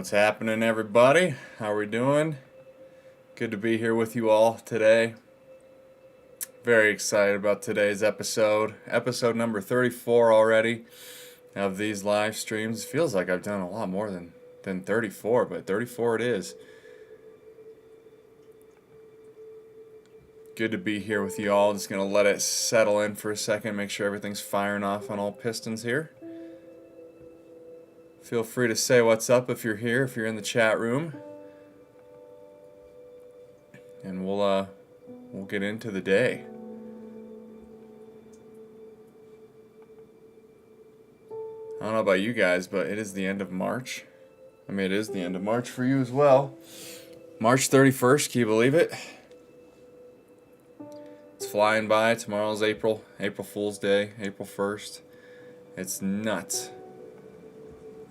What's happening, everybody? How are we doing? Good to be here with you all today. Very excited about today's episode. Episode number 34 already of these live streams. Feels like I've done a lot more than 34, but 34 it is. Good to be here with you all. Just going to let it settle in for a second, make sure everything's firing off on all pistons here. Feel free to say what's up if you're here, if you're in the chat room. And we'll get into the day. I don't know about you guys, but it is the end of March. I mean, it is the end of March for you as well. March 31st, can you believe it? It's flying by. Tomorrow's April Fool's Day, April 1st. It's nuts.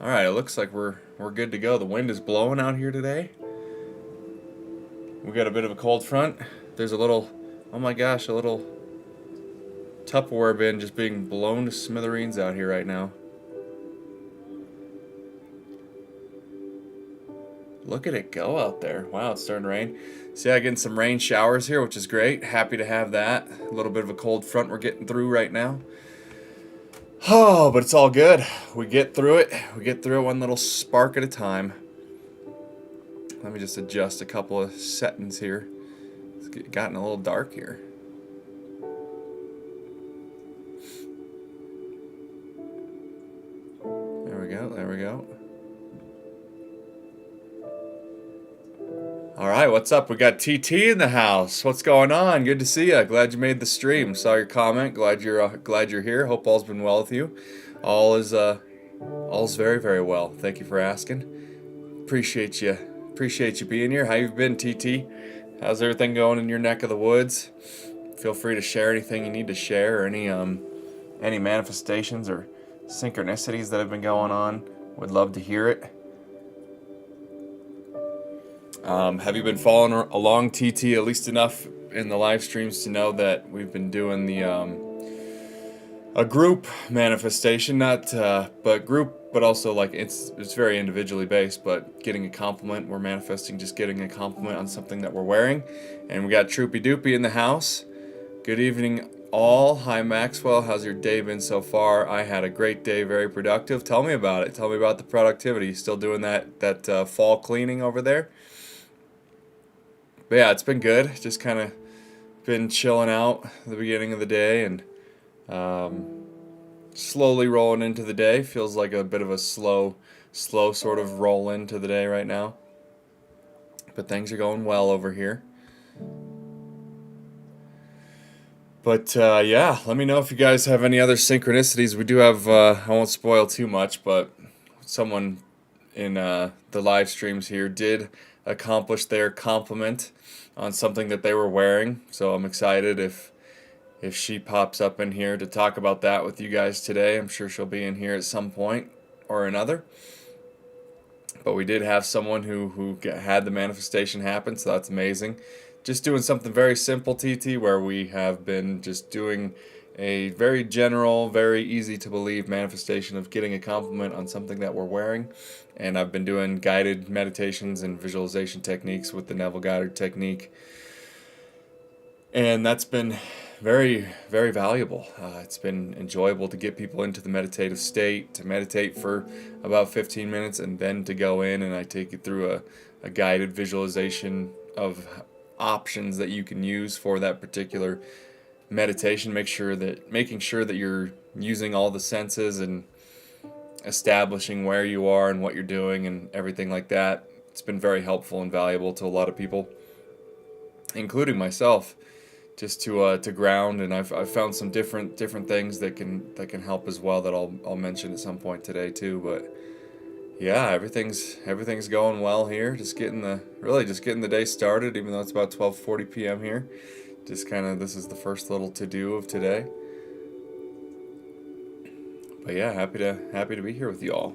All right, it looks like we're good to go. The wind is blowing out here today. We got a bit of a cold front. There's a little, oh my gosh, a little Tupperware bin just being blown to smithereens out here right now. Look at it go out there. Wow, it's starting to rain. See, getting some rain showers here, which is great. Happy to have that. A little bit of a cold front we're getting through right now. Oh, but it's all good. We get through it. We get through it one little spark at a time. Let me just adjust a couple of settings here. It's gotten a little dark here. There we go. There we go. All right, what's up? We got TT in the house. What's going on? Good to see you. Glad you made the stream. Saw your comment. Glad you're here. Hope all's been well with you. All's very, very well. Thank you for asking. Appreciate you being here. How you been, TT? How's everything going in your neck of the woods? Feel free to share anything you need to share, or any manifestations or synchronicities that have been going on. Would love to hear it. Have you been following along, TT, at least enough in the live streams to know that we've been doing a group manifestation, but also like it's very individually based, but getting a compliment. We're manifesting just getting a compliment on something that we're wearing. And we got Troopy Doopy in the house. Good evening all. Hi Maxwell, how's your day been so far? I had a great day, very productive. Tell me about it. Tell me about the productivity. Still doing that fall cleaning over there? But yeah, it's been good. Just kind of been chilling out at the beginning of the day and slowly rolling into the day. Feels like a bit of a slow sort of roll into the day right now. But things are going well over here. But yeah, let me know if you guys have any other synchronicities. We do have, I won't spoil too much, but someone in the live streams here did accomplish their compliment on something that they were wearing. So I'm excited if she pops up in here to talk about that with you guys today. I'm sure she'll be in here at some point or another. But we did have someone who had the manifestation happen, so that's amazing. Just doing something very simple, TT, where we have been just doing a very general, very easy to believe manifestation of getting a compliment on something that we're wearing. And I've been doing guided meditations and visualization techniques with the Neville Goddard technique. And that's been very, very valuable. It's been enjoyable to get people into the meditative state, to meditate for about 15 minutes, and then to go in and I take you through a guided visualization of options that you can use for that particular meditation. Making sure that you're using all the senses and establishing where you are and what you're doing and everything like that. It's been very helpful and valuable to a lot of people, including myself, just to ground. And I've found some different things that can help as well that I'll mention at some point today too. But yeah, everything's going well here. Just getting the day started, even though it's about 12:40 p.m. here. Just this is the first little to-do of today. But yeah, happy to be here with you all.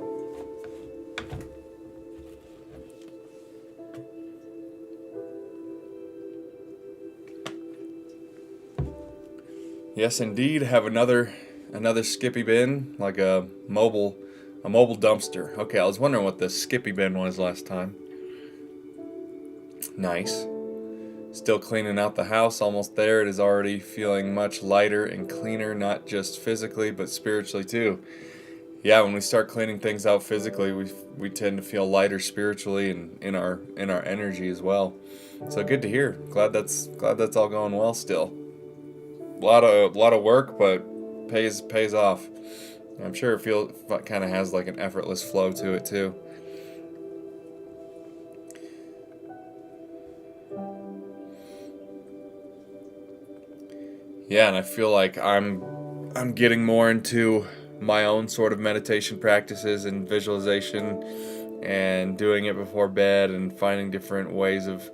Yes, indeed, have another Skippy bin, like a mobile A mobile dumpster. Okay, I was wondering what the Skippy bin was last time. Nice. Still cleaning out the house, almost there. It is already feeling much lighter and cleaner, not just physically, but spiritually too. Yeah, when we start cleaning things out physically, we tend to feel lighter spiritually and in our energy as well. So good to hear. Glad that's all going well still. A lot of work, but pays off. I'm sure it kind of has like an effortless flow to it too. Yeah, and I feel like I'm getting more into my own sort of meditation practices and visualization and doing it before bed and finding different ways of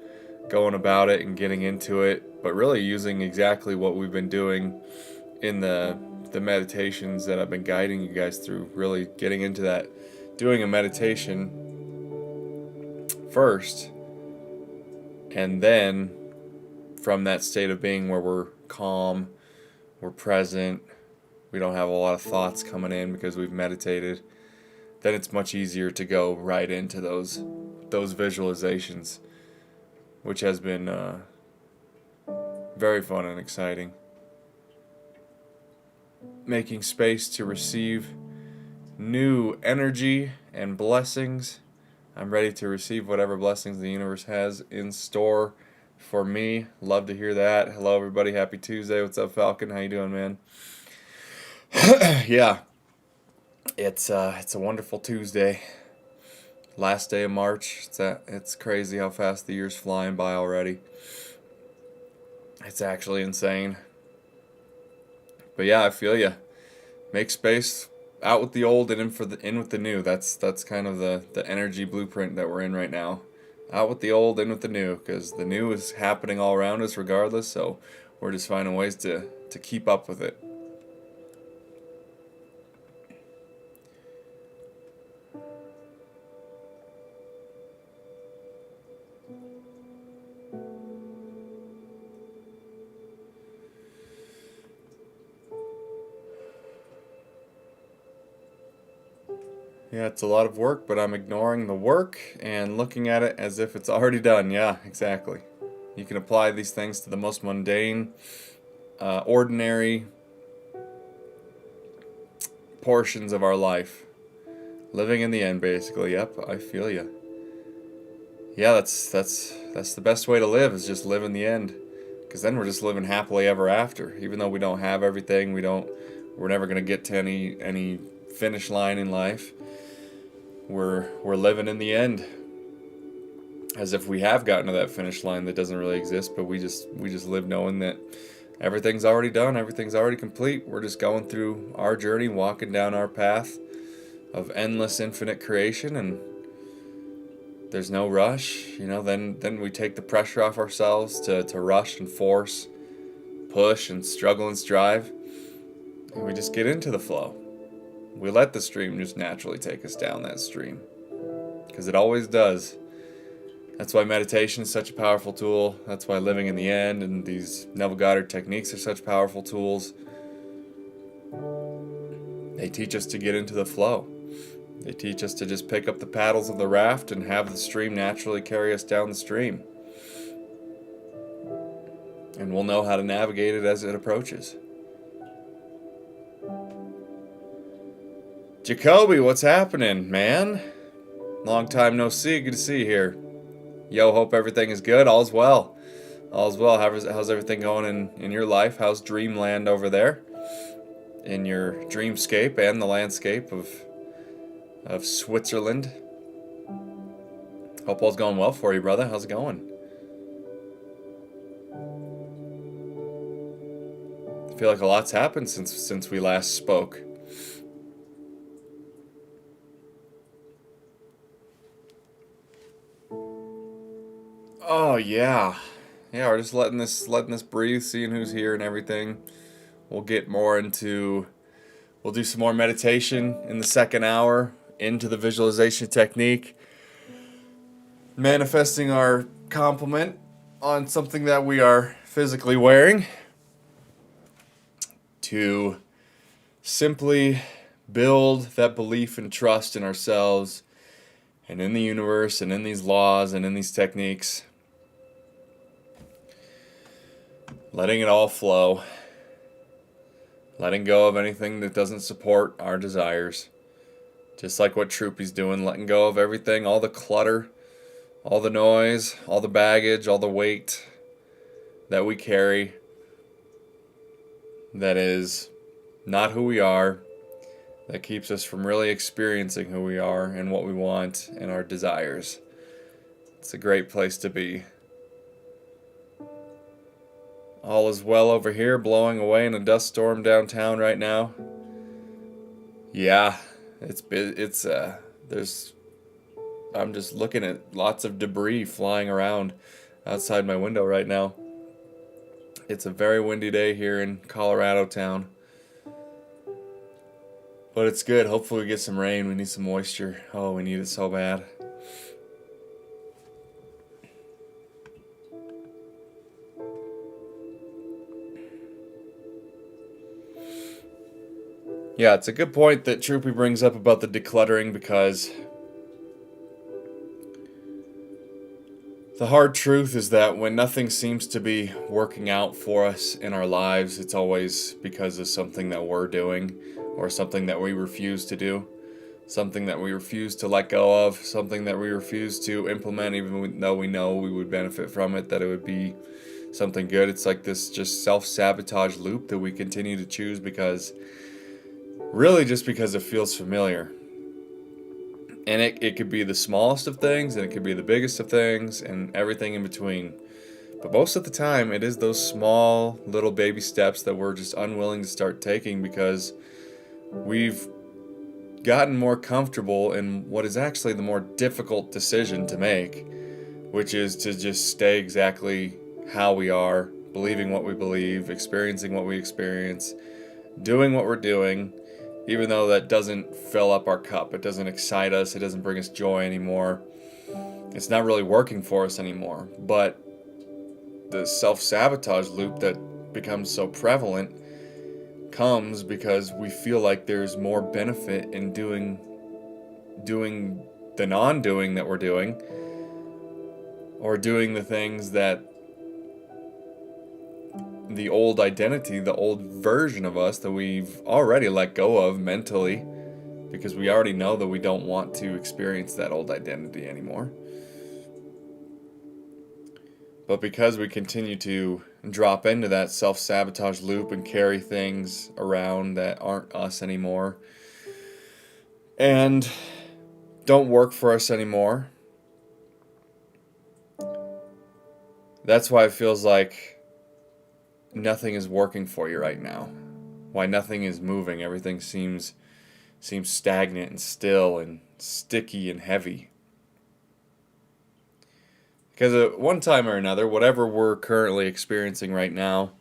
going about it and getting into it, but really using exactly what we've been doing in the meditations that I've been guiding you guys through, really getting into that, doing a meditation first, and then from that state of being where we're calm, we're present, we don't have a lot of thoughts coming in because we've meditated, then it's much easier to go right into those visualizations, which has been very fun and exciting. Making space to receive new energy and blessings. I'm ready to receive whatever blessings the universe has in store for me. Love to hear that. Hello everybody, happy Tuesday. What's up, Falcon? How you doing, man? Yeah, it's a wonderful Tuesday. Last day of March. It's crazy how fast the year's flying by already. It's actually insane. But yeah, I feel you. Make space, out with the old and in with the new. That's kind of the energy blueprint that we're in right now. Out with the old, in with the new, because the new is happening all around us regardless. So we're just finding ways to keep up with it. Yeah, it's a lot of work, but I'm ignoring the work and looking at it as if it's already done. Yeah, exactly. You can apply these things to the most mundane, ordinary portions of our life. Living in the end, basically. Yep, I feel you. Yeah, that's the best way to live, is just live in the end. Because then we're just living happily ever after. Even though we don't have everything, we're never gonna get to any finish line in life. We're living in the end, as if we have gotten to that finish line that doesn't really exist, but we just live knowing that everything's already done, everything's already complete. We're just going through our journey, walking down our path of endless, infinite creation, and there's no rush. Then we take the pressure off ourselves to rush and force, push and struggle and strive, and we just get into the flow. We let the stream just naturally take us down that stream, because it always does. That's why meditation is such a powerful tool. That's why living in the end and these Neville Goddard techniques are such powerful tools. They teach us to get into the flow. They teach us to just pick up the paddles of the raft and have the stream naturally carry us down the stream. And we'll know how to navigate it as it approaches. Jacoby, what's happening, man? Long time no see. Good to see you here. Yo, hope everything is good. All's well. All's well. How's everything going in your life? How's Dreamland over there? In your dreamscape and the landscape of Switzerland. Hope all's going well for you, brother. How's it going? I feel like a lot's happened since we last spoke. Oh yeah. Yeah, we're just letting this breathe, seeing who's here and everything. We'll do some more meditation in the second hour, into the visualization technique. Manifesting our complement on something that we are physically wearing, to simply build that belief and trust in ourselves and in the universe and in these laws and in these techniques. Letting it all flow. Letting go of anything that doesn't support our desires. Just like what Troopy's doing, letting go of everything, all the clutter, all the noise, all the baggage, all the weight that we carry that is not who we are, that keeps us from really experiencing who we are and what we want and our desires. It's a great place to be. All is well over here, blowing away in a dust storm downtown right now. Yeah, I'm just looking at lots of debris flying around outside my window right now. It's a very windy day here in Colorado town. But it's good. Hopefully we get some rain. We need some moisture. Oh, we need it so bad. Yeah, it's a good point that Troopy brings up about the decluttering, because the hard truth is that when nothing seems to be working out for us in our lives, it's always because of something that we're doing or something that we refuse to do, something that we refuse to let go of, something that we refuse to implement even though we know we would benefit from it, that it would be something good. It's like this just self-sabotage loop that we continue to choose because it feels familiar. And it could be the smallest of things, and it could be the biggest of things, and everything in between. But most of the time, it is those small little baby steps that we're just unwilling to start taking because we've gotten more comfortable in what is actually the more difficult decision to make, which is to just stay exactly how we are, believing what we believe, experiencing what we experience, doing what we're doing, even though that doesn't fill up our cup. It doesn't excite us. It doesn't bring us joy anymore. It's not really working for us anymore. But the self-sabotage loop that becomes so prevalent comes because we feel like there's more benefit in doing the non-doing that we're doing, or doing the things that the old identity, the old version of us that we've already let go of mentally, because we already know that we don't want to experience that old identity anymore. But because we continue to drop into that self-sabotage loop and carry things around that aren't us anymore and don't work for us anymore, that's why it feels like nothing is working for you right now. Why nothing is moving. Everything seems stagnant and still and sticky and heavy. Because at one time or another, whatever we're currently experiencing right now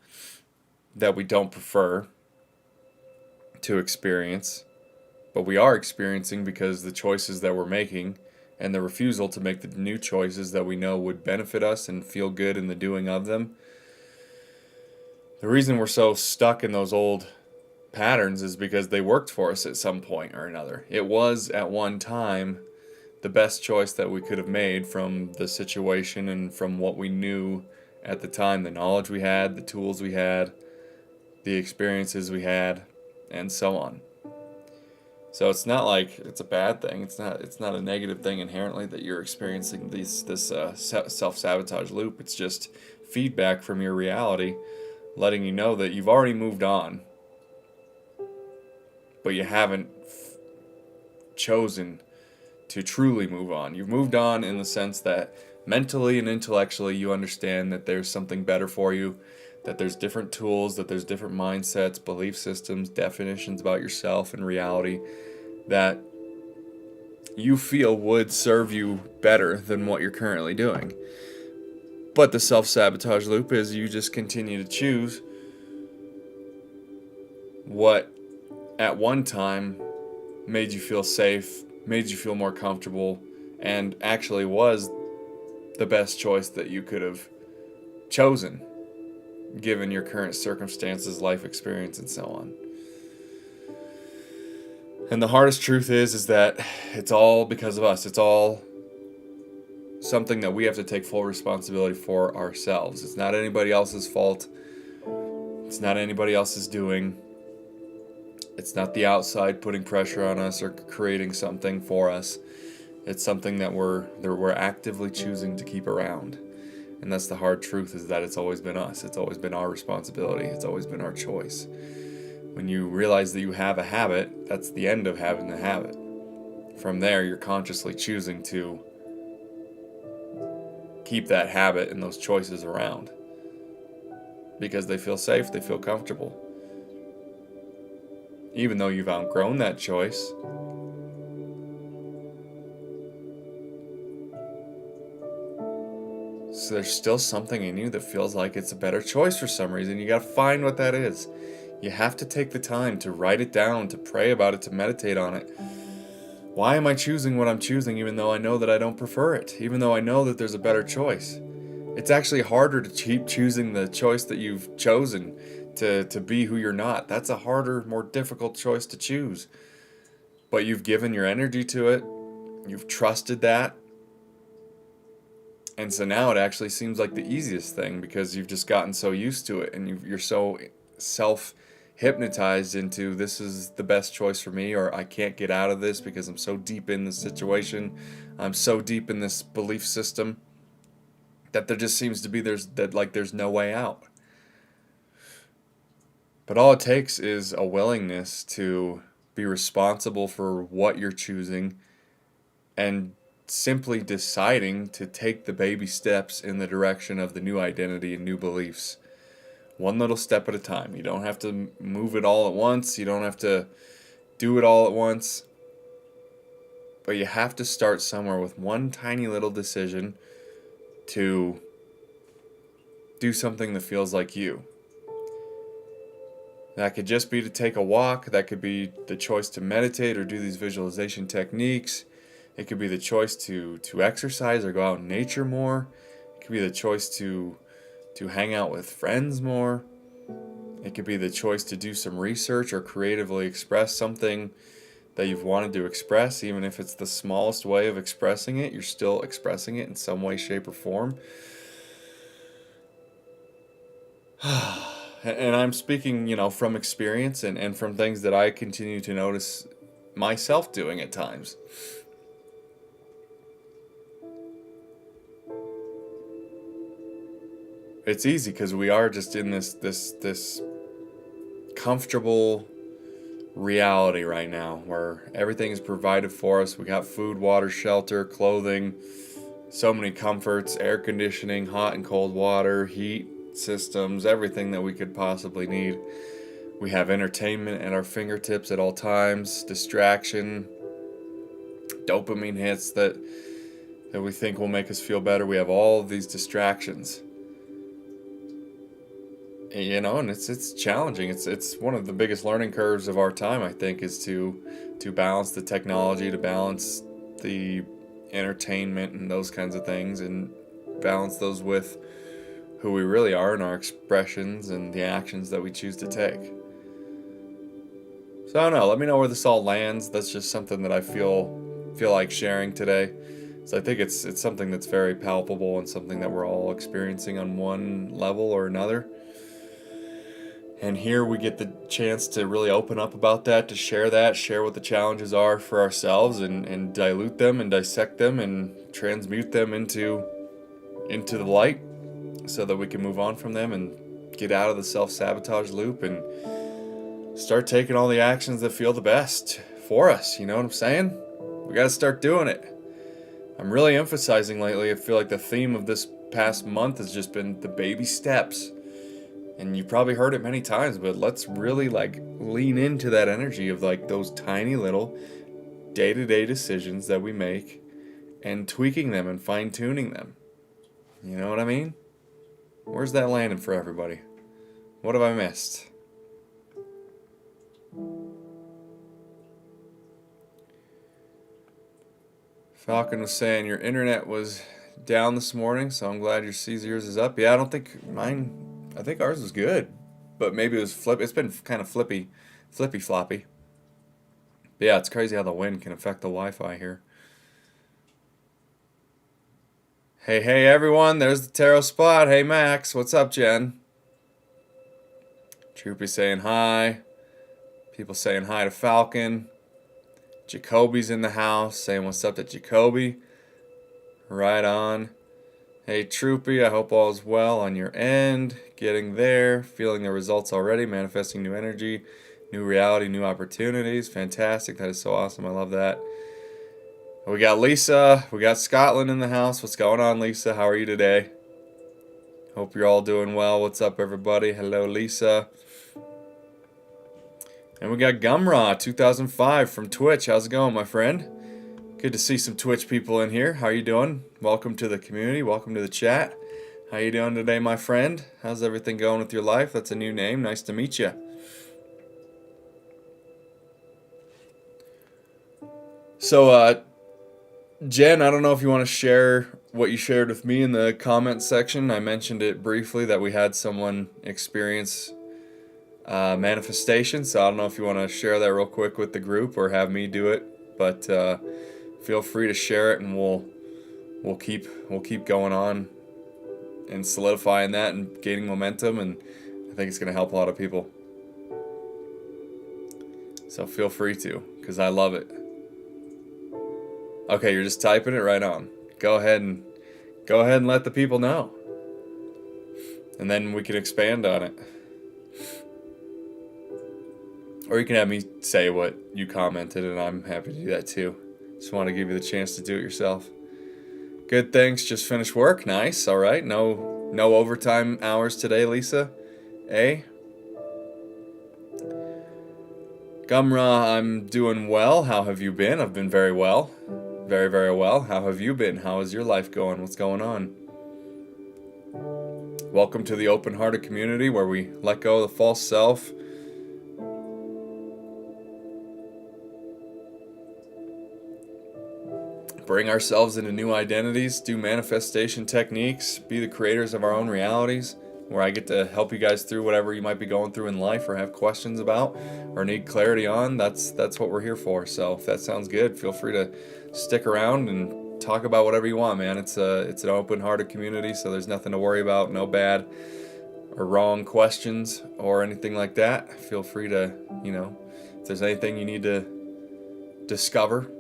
that we don't prefer to experience, but we are experiencing because the choices that we're making and the refusal to make the new choices that we know would benefit us and feel good in the doing of them, the reason we're so stuck in those old patterns is because they worked for us at some point or another. It was at one time the best choice that we could have made from the situation and from what we knew at the time, the knowledge we had, the tools we had, the experiences we had, and so on. So it's not like it's a bad thing. It's not a negative thing inherently that you're experiencing this self-sabotage loop. It's just feedback from your reality, letting you know that you've already moved on, but you haven't chosen to truly move on. You've moved on in the sense that mentally and intellectually you understand that there's something better for you, that there's different tools, that there's different mindsets, belief systems, definitions about yourself and reality that you feel would serve you better than what you're currently doing. But the self-sabotage loop is you just continue to choose what at one time made you feel safe, made you feel more comfortable, and actually was the best choice that you could have chosen given your current circumstances, life experience, and so on. And the hardest truth is that it's all because of us. It's all something that we have to take full responsibility for ourselves. It's not anybody else's fault. It's not anybody else's doing. It's not the outside putting pressure on us or creating something for us. It's something that we're actively choosing to keep around. And that's the hard truth, is that it's always been us. It's always been our responsibility. It's always been our choice. When you realize that you have a habit, that's the end of having the habit. From there, you're consciously choosing to keep that habit and those choices around because they feel safe, they feel comfortable. Even though you've outgrown that choice, so there's still something in you that feels like it's a better choice for some reason. You gotta find what that is. You have to take the time to write it down, to pray about it, to meditate on it. Why am I choosing what I'm choosing even though I know that I don't prefer it? Even though I know that there's a better choice? It's actually harder to keep choosing the choice that you've chosen to be who you're not. That's a harder, more difficult choice to choose. But you've given your energy to it. You've trusted that. And so now it actually seems like the easiest thing because you've just gotten so used to it and you're so self-hypnotized into this is the best choice for me, or I can't get out of this because I'm so deep in this situation. I'm so deep in this belief system that there just seems to be there's no way out. But all it takes is a willingness to be responsible for what you're choosing and simply deciding to take the baby steps in the direction of the new identity and new beliefs. One little step at a time. You don't have to move it all at once. You don't have to do it all at once. But you have to start somewhere with one tiny little decision to do something that feels like you. That could just be to take a walk. That could be the choice to meditate or do these visualization techniques. It could be the choice to exercise or go out in nature more. It could be the choice to hang out with friends more. It could be the choice to do some research or creatively express something that you've wanted to express. Even if it's the smallest way of expressing it, you're still expressing it in some way, shape, or form. And I'm speaking, from experience and from things that I continue to notice myself doing at times. It's easy because we are just in this comfortable reality right now where everything is provided for us. We got food, water, shelter, clothing, so many comforts, air conditioning, hot and cold water, heat systems, everything that we could possibly need. We have entertainment at our fingertips at all times, distraction, dopamine hits that we think will make us feel better. We have all of these distractions. And it's challenging. It's one of the biggest learning curves of our time, I think, is to balance the technology, to balance the entertainment and those kinds of things, and balance those with who we really are and our expressions and the actions that we choose to take. So I don't know. Let me know where this all lands. That's just something that I feel like sharing today. So I think it's something that's very palpable and something that we're all experiencing on one level or another. And here we get the chance to really open up about that, to share what the challenges are for ourselves and dilute them and dissect them and transmute them into the light so that we can move on from them and get out of the self-sabotage loop and start taking all the actions that feel the best for us. You know what I'm saying? We got to start doing it. I'm really emphasizing lately, I feel like the theme of this past month has just been the baby steps. And you probably heard it many times, but let's really lean into that energy of those tiny little day-to-day decisions that we make and tweaking them and fine-tuning them. You know what I mean? Where's that landing for everybody? What have I missed? Falcon was saying your internet was down this morning, so I'm glad yours is up. Yeah, I don't think mine... I think ours was good, but maybe it was flip. It's been kind of flippy floppy. But yeah, it's crazy how the wind can affect the Wi-Fi here. Hey, everyone, there's the tarot spot. Hey, Max, what's up, Jen? Troopy saying hi. People saying hi to Falcon. Jacoby's in the house saying what's up to Jacoby. Right on. Hey, Troopy, I hope all is well on your end. Getting there, feeling the results already, manifesting new energy, new reality, new opportunities. Fantastic. That is so awesome. I love that. We got Lisa. We got Scotland in the house. What's going on, Lisa? How are you today? Hope you're all doing well. What's up, everybody? Hello, Lisa. And we got Gumraw 2005 from Twitch. How's it going, my friend? Good to see some Twitch people in here. How are you doing? Welcome to the community. Welcome to the chat. How you doing today, my friend? How's everything going with your life? That's a new name. Nice to meet you. So, Jen, I don't know if you want to share what you shared with me in the comment section. I mentioned it briefly that we had someone experience manifestation. So I don't know if you want to share that real quick with the group or have me do it. But feel free to share it, and we'll keep going on and solidifying that and gaining momentum. And I think it's going to help a lot of people. So feel free to, because I love it. Okay, you're just typing it. Right on. Go ahead and let the people know. And then we can expand on it. Or you can have me say what you commented, and I'm happy to do that too. Just want to give you the chance to do it yourself. Good, thanks. Just finished work. Nice. All right. No overtime hours today, Lisa. Eh? Gumra, I'm doing well. How have you been? I've been very well. Very, very well. How have you been? How is your life going? What's going on? Welcome to the open-hearted community where we let go of the false self. Bring ourselves into new identities, do manifestation techniques, be the creators of our own realities, where I get to help you guys through whatever you might be going through in life or have questions about or need clarity on. That's what we're here for. So if that sounds good, feel free to stick around and talk about whatever you want, man. It's an open-hearted community, so there's nothing to worry about, no bad or wrong questions or anything like that. Feel free to, if there's anything you need to discover,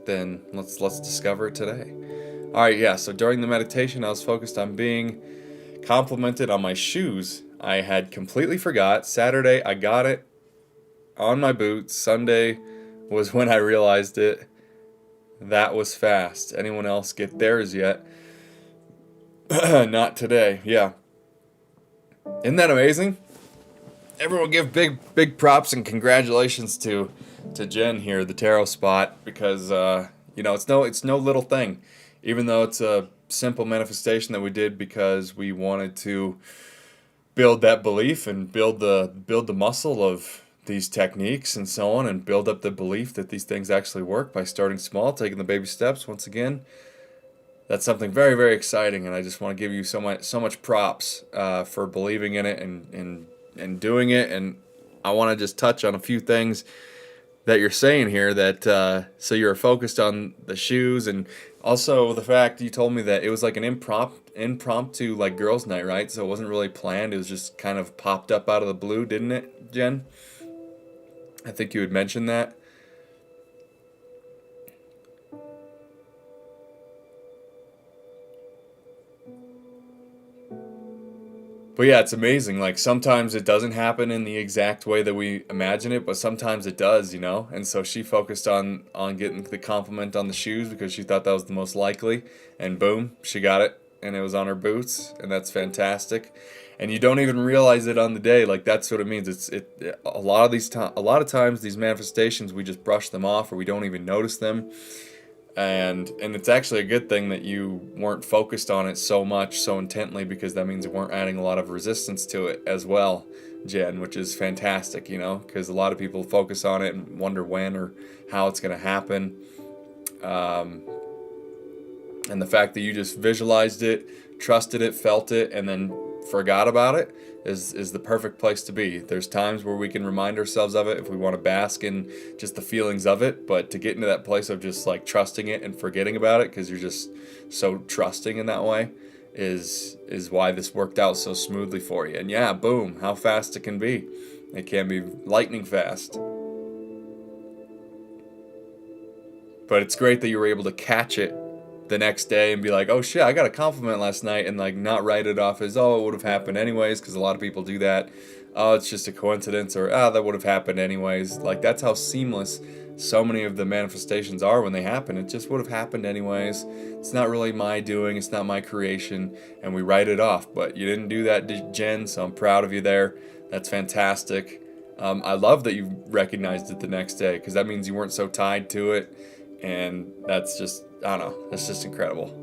then let's discover it today. All right, yeah, so during the meditation, I was focused on being complimented on my shoes. I had completely forgot. Saturday, I got it on my boots. Sunday was when I realized it. That was fast. Anyone else get theirs yet? Not today. Yeah. Isn't that amazing? Everyone give big props and congratulations to Jen here, the tarot spot, because it's no little thing. Even though it's a simple manifestation that we did because we wanted to build that belief and build the muscle of these techniques and so on, and build up the belief that these things actually work by starting small, taking the baby steps. Once again, that's something very, very exciting, and I just want to give you so much props for believing in it and doing it. And I want to just touch on a few things that you're saying here, that so you're focused on the shoes, and also the fact you told me that it was like an impromptu like girls' night, right? So it wasn't really planned. It was just kind of popped up out of the blue, didn't it, Jen? I think you had mentioned that. But yeah, it's amazing. Like sometimes it doesn't happen in the exact way that we imagine it, but sometimes it does, And so she focused on getting the compliment on the shoes because she thought that was the most likely, and boom, she got it, and it was on her boots, and that's fantastic. And you don't even realize it on the day. Like that's what it means. A lot of times these manifestations, we just brush them off or we don't even notice them. And it's actually a good thing that you weren't focused on it so much, so intently, because that means you weren't adding a lot of resistance to it as well, Jen, which is fantastic, because a lot of people focus on it and wonder when or how it's going to happen. And the fact that you just visualized it, trusted it, felt it, and then forgot about it is the perfect place to be. There's times where we can remind ourselves of it if we want to bask in just the feelings of it, but to get into that place of just like trusting it and forgetting about it because you're just so trusting in that way is why this worked out so smoothly for you. And yeah, boom, how fast it can be. It can be lightning fast. But it's great that you were able to catch it the next day and be like, oh shit, I got a compliment last night, and like not write it off as, oh, it would have happened anyways, because a lot of people do that. Oh, it's just a coincidence, or that would have happened anyways. Like, that's how seamless so many of the manifestations are when they happen. It just would have happened anyways. It's not really my doing, it's not my creation, and we write it off. But you didn't do that, Jen, so I'm proud of you there. That's fantastic. I love that you recognized it the next day, because that means you weren't so tied to it, and that's just, I don't know, that's just incredible.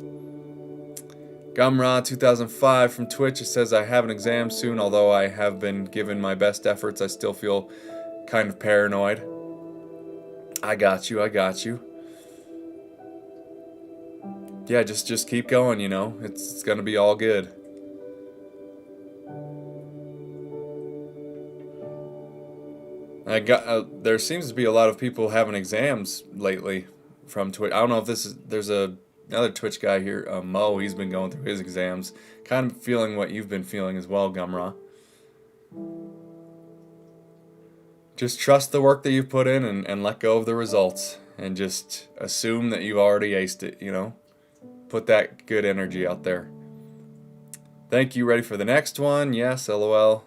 Gumra 2005 from Twitch, it says, I have an exam soon, although I have been given my best efforts, I still feel kind of paranoid. I got you. Yeah, just keep going, you know, it's gonna be all good. There seems to be a lot of people having exams lately from Twitch. I don't know if there's another Twitch guy here, Mo, he's been going through his exams. Kind of feeling what you've been feeling as well, Gumra. Just trust the work that you've put in and let go of the results. And just assume that you've already aced it, you know? Put that good energy out there. Thank you. Ready for the next one? Yes, LOL.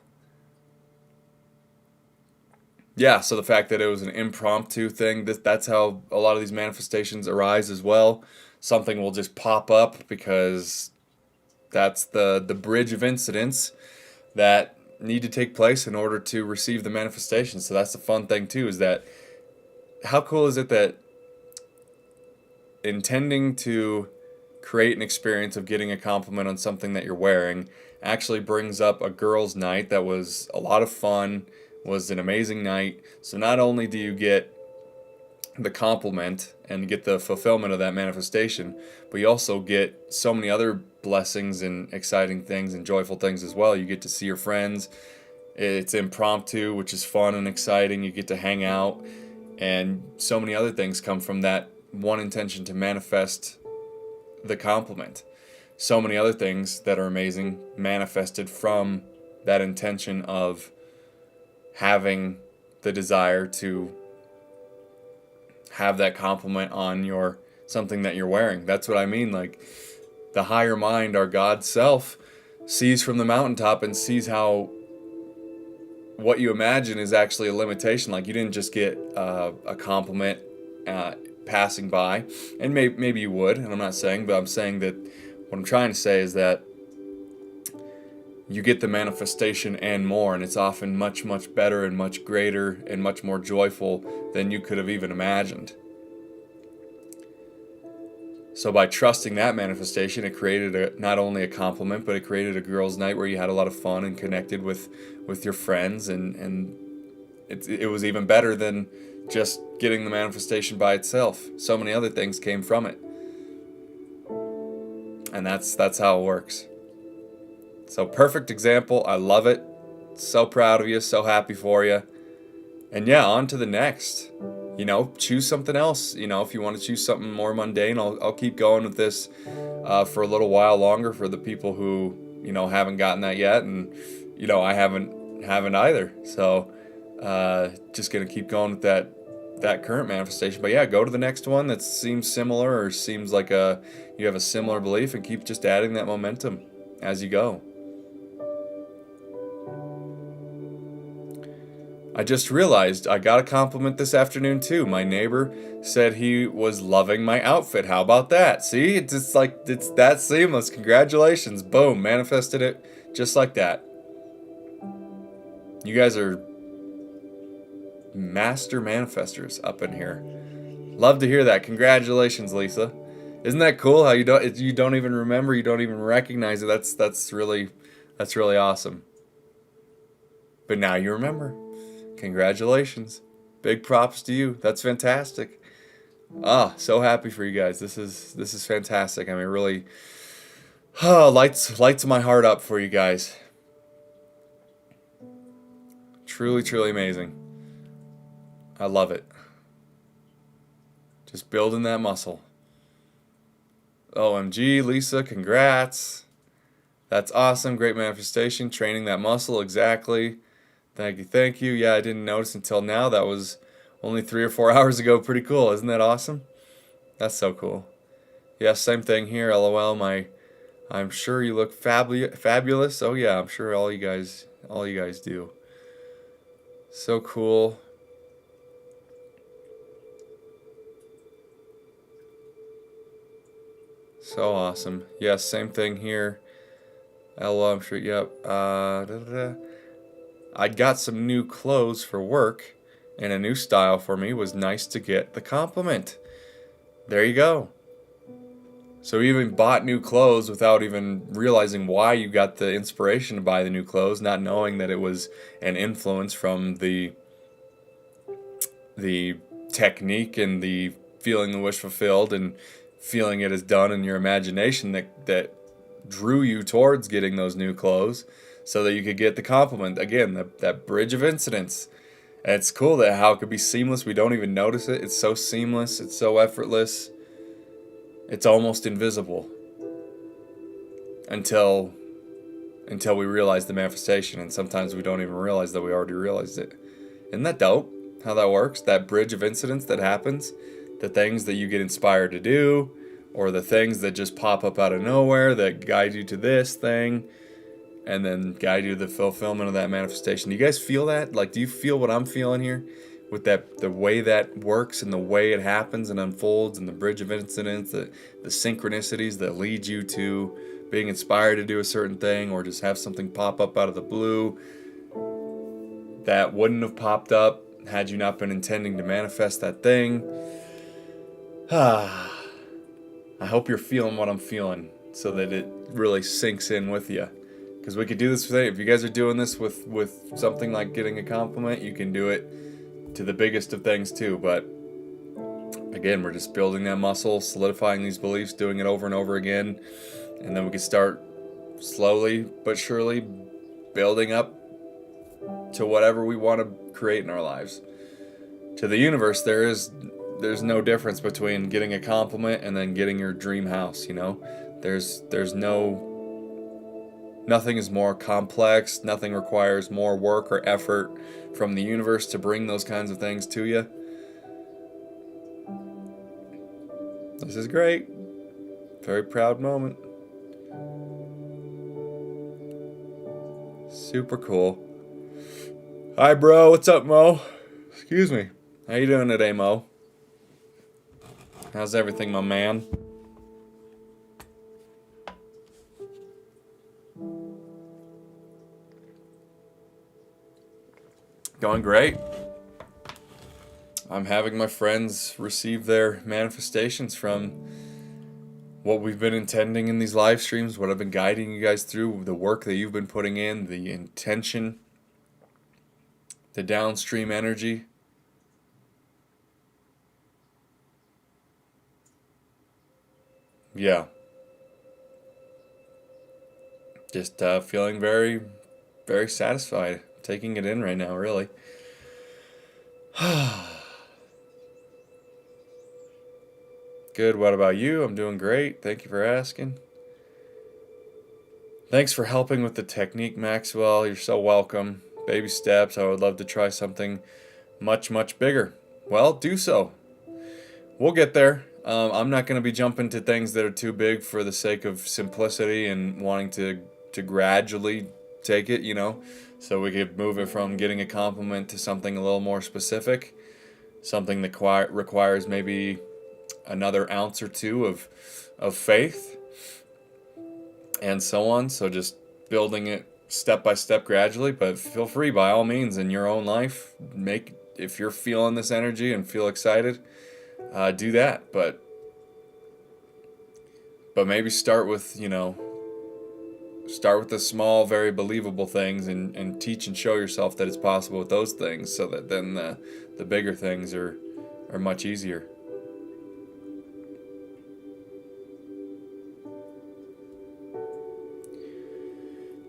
Yeah, so the fact that it was an impromptu thing, that's how a lot of these manifestations arise as well. Something will just pop up because that's the bridge of incidents that need to take place in order to receive the manifestation. So that's the fun thing too, is that how cool is it that intending to create an experience of getting a compliment on something that you're wearing actually brings up a girls' night that was a lot of fun, was an amazing night. So not only do you get the compliment and get the fulfillment of that manifestation, but you also get so many other blessings and exciting things and joyful things as well. You get to see your friends. It's impromptu, which is fun and exciting. You get to hang out, and so many other things come from that one intention to manifest the compliment. So many other things that are amazing manifested from that intention of having the desire to have that compliment on your something that you're wearing. That's what I mean. Like, the higher mind, our God self, sees from the mountaintop and sees how what you imagine is actually a limitation. Like, you didn't just get a compliment passing by, and maybe you would, and I'm not saying, but I'm saying that what I'm trying to say is that you get the manifestation and more, and it's often much, much better and much greater and much more joyful than you could have even imagined. So by trusting that manifestation, it created not only a compliment, but it created a girls' night where you had a lot of fun and connected with your friends, and it was even better than just getting the manifestation by itself. So many other things came from it. And that's how it works. So perfect example. I love it. So proud of you. So happy for you. And yeah, on to the next. You know, choose something else. You know, if you want to choose something more mundane, I'll keep going with this for a little while longer for the people who, you know, haven't gotten that yet. And, you know, I haven't either. So just going to keep going with that current manifestation. But yeah, go to the next one that seems similar or seems like you have a similar belief, and keep just adding that momentum as you go. I just realized I got a compliment this afternoon too. My neighbor said he was loving my outfit. How about that? See, it's that seamless. Congratulations. Boom, manifested it just like that. You guys are master manifestors up in here. Love to hear that. Congratulations, Lisa. Isn't that cool how you don't even remember, you don't even recognize it? That's really awesome. But now you remember. Congratulations. Big props to you. That's fantastic. So happy for you guys. This is fantastic. I mean, really Lights my heart up for you guys. Truly, truly amazing. I love it. Just building that muscle. OMG, Lisa, congrats. That's awesome. Great manifestation. Training that muscle, exactly. Thank you, thank you. Yeah, I didn't notice until now. That was only 3 or 4 hours ago. Pretty cool. Isn't that awesome? That's so cool. Yeah, same thing here. LOL. I'm sure you look fabulous. Oh yeah, I'm sure all you guys do. So cool. So awesome. Yeah, same thing here. LOL, I'm sure. Yep. I got some new clothes for work, and a new style for me. Was nice to get the compliment. There you go. So you even bought new clothes without even realizing why you got the inspiration to buy the new clothes, not knowing that it was an influence from the technique and the feeling the wish fulfilled and feeling it is done in your imagination that drew you towards getting those new clothes so that you could get the compliment. Again, that bridge of incidents. And it's cool that how it could be seamless. We don't even notice it. It's so seamless. It's so effortless. It's almost invisible until we realize the manifestation. And sometimes we don't even realize that we already realized it. Isn't that dope? How that works? That bridge of incidents that happens. The things that you get inspired to do, or the things that just pop up out of nowhere that guide you to this thing, and then guide you to the fulfillment of that manifestation. Do you guys feel that? Like, do you feel what I'm feeling here? With that, the way that works and the way it happens and unfolds, and the bridge of incidents, the synchronicities that lead you to being inspired to do a certain thing, or just have something pop up out of the blue that wouldn't have popped up had you not been intending to manifest that thing. I hope you're feeling what I'm feeling so that it really sinks in with you. Because we could do this today. If you guys are doing this with something like getting a compliment, you can do it to the biggest of things too. But again, we're just building that muscle, solidifying these beliefs, doing it over and over again. And then we can start slowly but surely building up to whatever we want to create in our lives. To the universe, there's no difference between getting a compliment and then getting your dream house, you know? Nothing is more complex, nothing requires more work or effort from the universe to bring those kinds of things to you. This is great. Very proud moment. Super cool. Hi, bro. What's up, Mo? Excuse me. How you doing today, Mo? How's everything, my man? Going great. I'm having my friends receive their manifestations from what we've been intending in these live streams, what I've been guiding you guys through, the work that you've been putting in, the intention, the downstream energy. Yeah. Just feeling very, very satisfied. Taking it in right now, really. Good. What about you? I'm doing great. Thank you for asking. Thanks for helping with the technique, Maxwell. You're so welcome. Baby steps. I would love to try something much, much bigger. Well, do so. We'll get there. I'm not going to be jumping to things that are too big for the sake of simplicity and wanting to gradually take it, you know. So we could move it from getting a compliment to something a little more specific. Something that requires maybe another ounce or two of faith. And so on. So just building it step by step gradually. But feel free, by all means, in your own life, if you're feeling this energy and feel excited, do that. But maybe start with the small, very believable things and teach and show yourself that it's possible with those things, so that then the bigger things are much easier.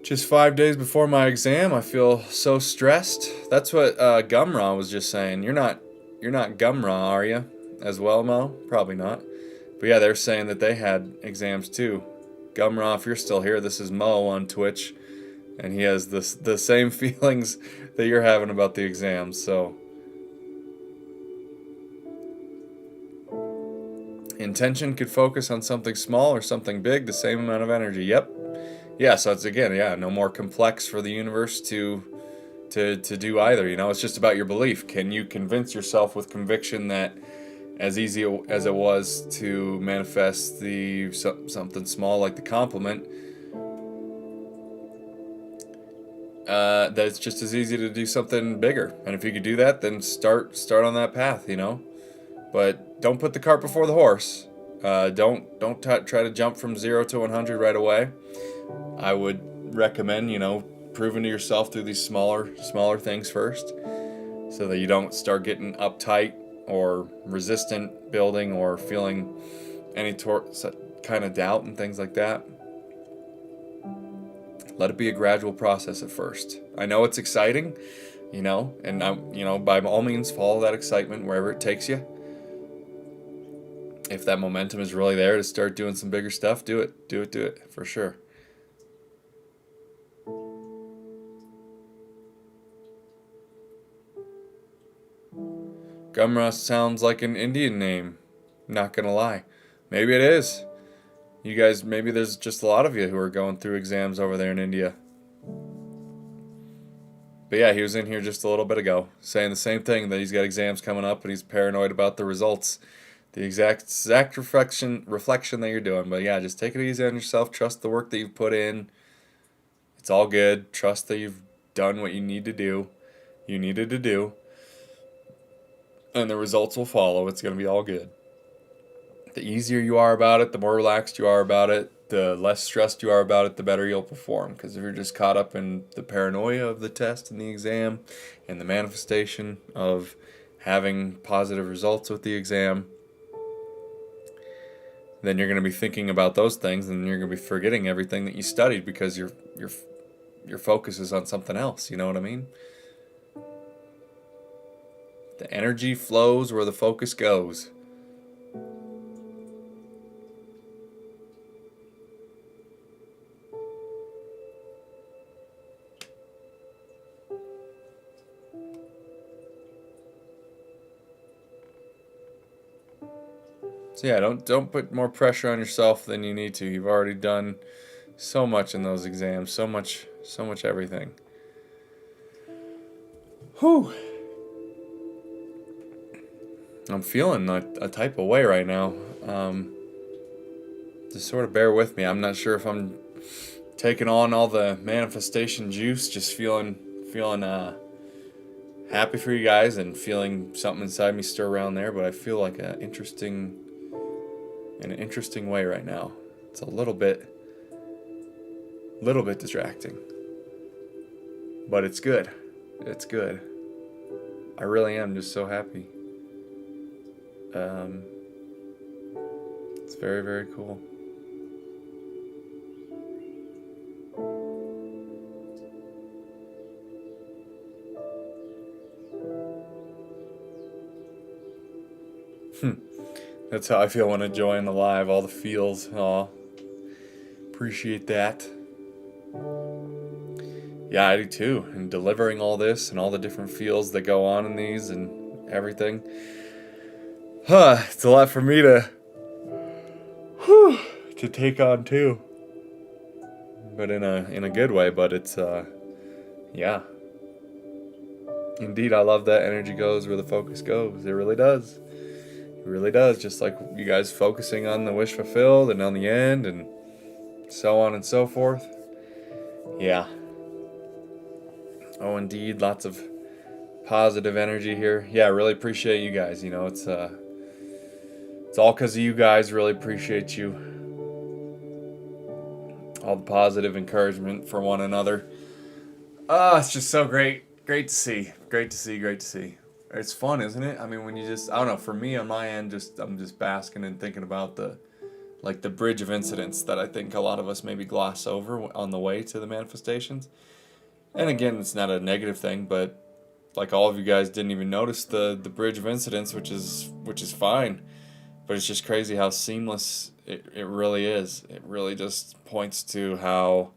Just 5 days before my exam, I feel so stressed. That's what Gumraw was just saying. You're not Gumraw, are you? As well, Mo? Probably not. But yeah, they're saying that they had exams too. Gumraw, if you're still here, this is Mo on Twitch, and he has the same feelings that you're having about the exams. So intention could focus on something small or something big, the same amount of energy. Yep. Yeah, so it's again, yeah, no more complex for the universe to do either. It's just about your belief. Can you convince yourself with conviction that as easy as it was to manifest something small like the compliment, that it's just as easy to do something bigger. And if you could do that, then start on that path, But don't put the cart before the horse. Don't try to jump from 0 to 100 right away. I would recommend, proving to yourself through these smaller things first, so that you don't start getting uptight or resistant building or feeling any kind of doubt and things like that. Let it be a gradual process at first. I know it's exciting, and by all means follow that excitement wherever it takes you. If that momentum is really there to start doing some bigger stuff, do it for sure. Gumra sounds like an Indian name. Not gonna lie. Maybe it is. You guys, maybe there's just a lot of you who are going through exams over there in India. But yeah, he was in here just a little bit ago saying the same thing, that he's got exams coming up and he's paranoid about the results. The exact reflection that you're doing. But yeah, just take it easy on yourself. Trust the work that you've put in. It's all good. Trust that you've done what you needed to do. And the results will follow. It's going to be all good. The easier you are about it, the more relaxed you are about it, the less stressed you are about it, the better you'll perform. Because if you're just caught up in the paranoia of the test and the exam and the manifestation of having positive results with the exam, then you're going to be thinking about those things, and you're going to be forgetting everything that you studied because your focus is on something else. You know what I mean? The energy flows where the focus goes. So yeah, don't put more pressure on yourself than you need to. You've already done so much in those exams, so much everything. Whew. I'm feeling a type of way right now. Just sort of bear with me. I'm not sure if I'm taking on all the manifestation juice, just feeling happy for you guys and feeling something inside me stir around there, but I feel like in an interesting way right now. It's a little bit distracting, but it's good. It's good. I really am just so happy. It's very, very cool. That's how I feel when I join the live, all the feels. Aw, appreciate that. Yeah, I do too. And delivering all this and all the different feels that go on in these and everything. It's a lot for me to take on too. But in a good way, but it's yeah. Indeed, I love that energy goes where the focus goes. It really does. It really does. Just like you guys focusing on the wish fulfilled and on the end and so on and so forth. Yeah. Oh, indeed. Lots of positive energy here. Yeah, I really appreciate you guys. It's all because of you guys. Really appreciate you. All the positive encouragement for one another. It's just so great. Great to see. Great to see. It's fun, isn't it? I mean, when you just, I don't know, for me on my end, I'm just basking and thinking about the like the bridge of incidents that I think a lot of us maybe gloss over on the way to the manifestations. And again, it's not a negative thing, but like all of you guys didn't even notice the bridge of incidents, which is fine. But it's just crazy how seamless it really is. It really just points to how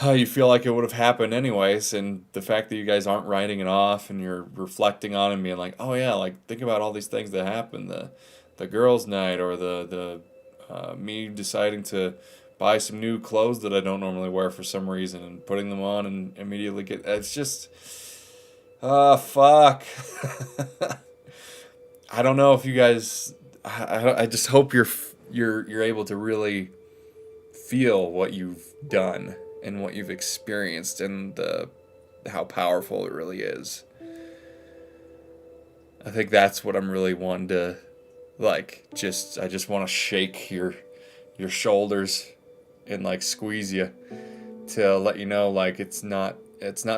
you feel like it would have happened anyways, and the fact that you guys aren't writing it off and you're reflecting on it and being like, oh yeah, like think about all these things that happened, the girls' night, or the me deciding to buy some new clothes that I don't normally wear for some reason and putting them on and immediately get it's just fuck. I don't know if you guys. I just hope you're able to really feel what you've done and what you've experienced and how powerful it really is. I think that's what I'm really wanting to like. I just want to shake your shoulders and like squeeze you to let you know like it's not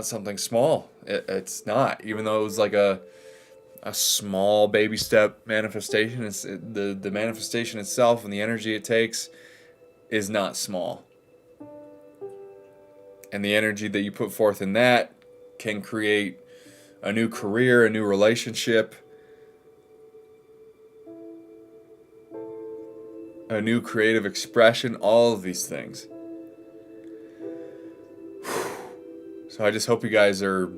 something small. It's not, even though it was like a small baby step manifestation. The manifestation itself and the energy it takes is not small. And the energy that you put forth in that can create a new career, a new relationship, a new creative expression, all of these things. So I just hope you guys are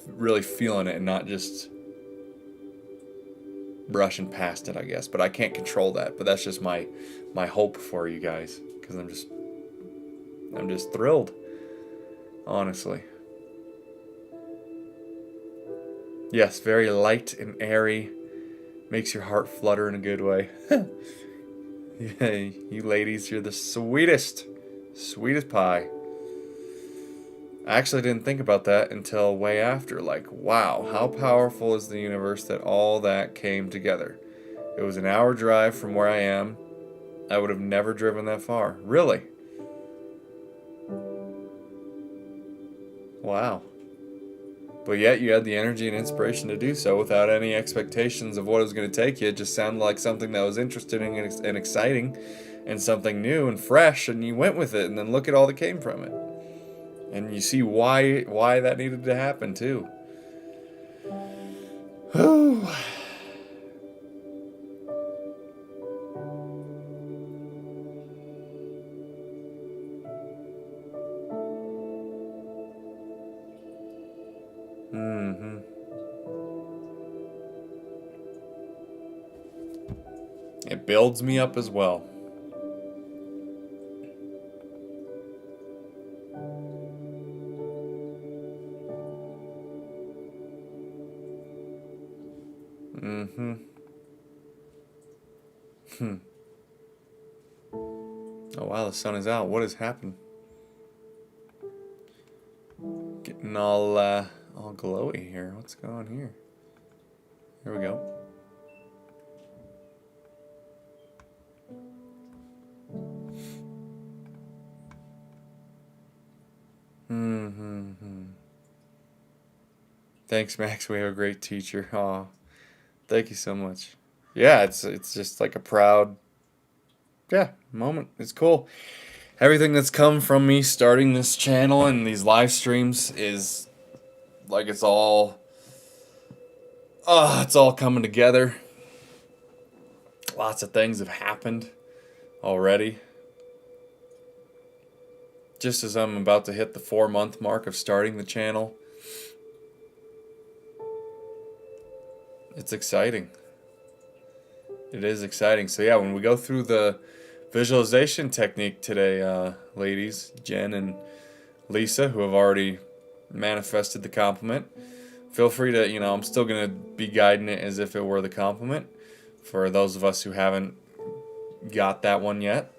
really feeling it and not just brushing past it, I guess. But I can't control that. But that's just my hope for you guys, because I'm just thrilled, honestly. Yes, very light and airy. Makes your heart flutter in a good way. Yeah, you ladies, you're the sweetest pie. I actually didn't think about that until way after. Like, wow, how powerful is the universe that all that came together? It was an hour drive from where I am. I would have never driven that far. Really? Wow. But yet you had the energy and inspiration to do so without any expectations of what it was going to take you. It just sounded like something that was interesting and exciting and something new and fresh, and you went with it, and then look at all that came from it. And you see why that needed to happen too. Mm-hmm. It builds me up as well. Mm-hmm. Oh wow, the sun is out. What has happened? Getting all glowy here. What's going on here? Here we go. Mm-hmm. Thanks, Max. We have a great teacher. Aw. Thank you so much. Yeah, it's just like a proud moment. It's cool. Everything that's come from me starting this channel and these live streams is like it's all coming together. Lots of things have happened already. Just as I'm about to hit the 4-month mark of starting the channel. It's exciting. It is exciting. So yeah, when we go through the visualization technique today, ladies, Jen and Lisa, who have already manifested the compliment, feel free to, I'm still going to be guiding it as if it were the compliment for those of us who haven't got that one yet,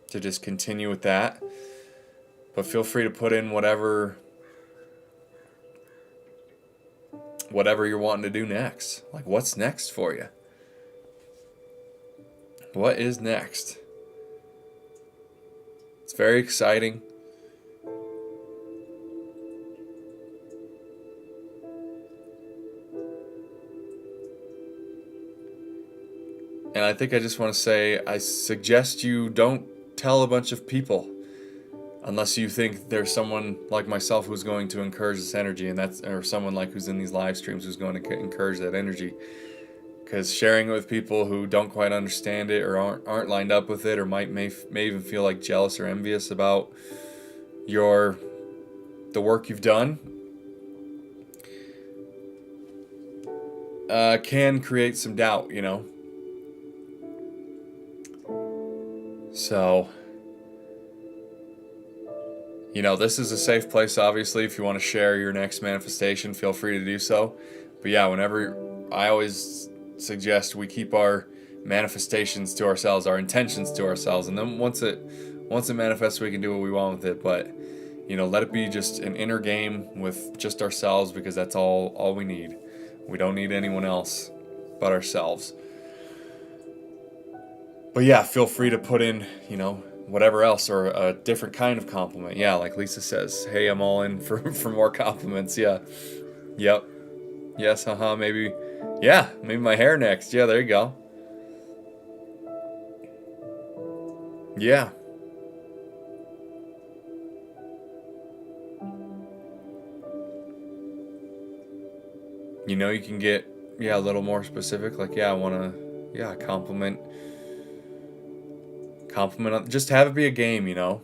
to just continue with that. But feel free to put in whatever you're wanting to do next. Like, what's next for you? What is next? It's very exciting. And I think I just want to say, I suggest you don't tell a bunch of people unless you think there's someone like myself who's going to encourage this energy, and that's, or someone like who's in these live streams who's going to encourage that energy. Because sharing it with people who don't quite understand it or aren't lined up with it, or may even feel like jealous or envious about the work you've done, can create some doubt, you know. So, you know, this is a safe place, obviously. If you want to share your next manifestation, feel free to do so. But yeah, I always suggest we keep our manifestations to ourselves, our intentions to ourselves, and then once it manifests, we can do what we want with it. But, you know, let it be just an inner game with just ourselves, because that's all we need. We don't need anyone else but ourselves. But yeah, feel free to put in, you know, whatever else, or a different kind of compliment. Yeah, like Lisa says, hey, I'm all in for more compliments. Yeah. Yep. Yes, maybe. Yeah, maybe my hair next. Yeah, there you go. Yeah. You know, you can get, a little more specific. Like, I want to, compliment. Just have it be a game, you know.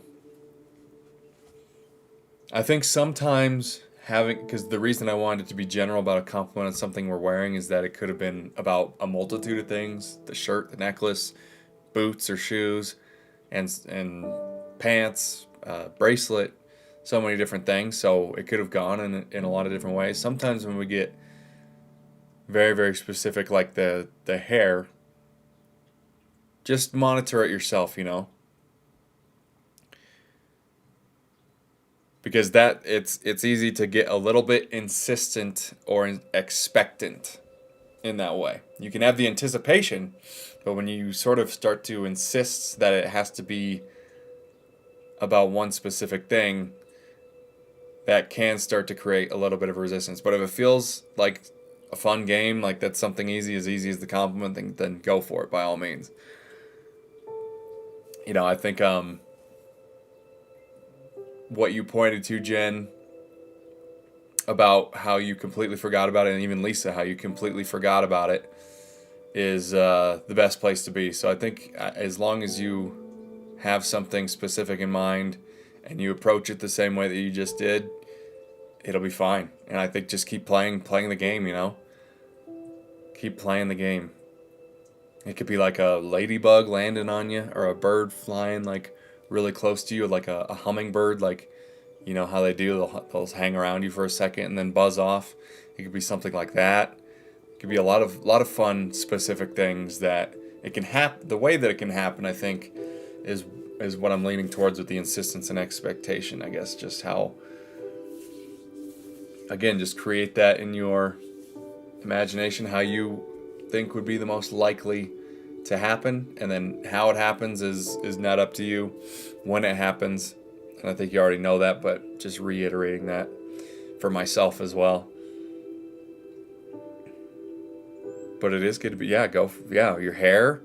I think sometimes because the reason I wanted it to be general about a compliment on something we're wearing is that it could have been about a multitude of things: the shirt, the necklace, boots or shoes, and pants, bracelet, so many different things. So it could have gone in a lot of different ways. Sometimes when we get very, very specific, like the hair, just monitor it yourself, you know. Because it's easy to get a little bit insistent or expectant in that way. You can have the anticipation, but when you sort of start to insist that it has to be about one specific thing, that can start to create a little bit of resistance. But if it feels like a fun game, like that's something easy as the compliment, then go for it by all means. You know, I think what you pointed to, Jen, about how you completely forgot about it, and even Lisa, how you completely forgot about it, is the best place to be. So I think as long as you have something specific in mind and you approach it the same way that you just did, it'll be fine. And I think just keep playing the game, you know? Keep playing the game. It could be like a ladybug landing on you, or a bird flying like really close to you, like a hummingbird, like, you know how they do, they'll hang around you for a second and then buzz off. It could be something like that. It could be a lot of fun, specific things that it can happen. The way that it can happen, I think, is what I'm leaning towards with the insistence and expectation. I guess just how, again, just create that in your imagination, how you think would be the most likely to happen, and then how it happens is not up to you. When it happens, and I think you already know that, but just reiterating that for myself as well. But it is good to be, your hair,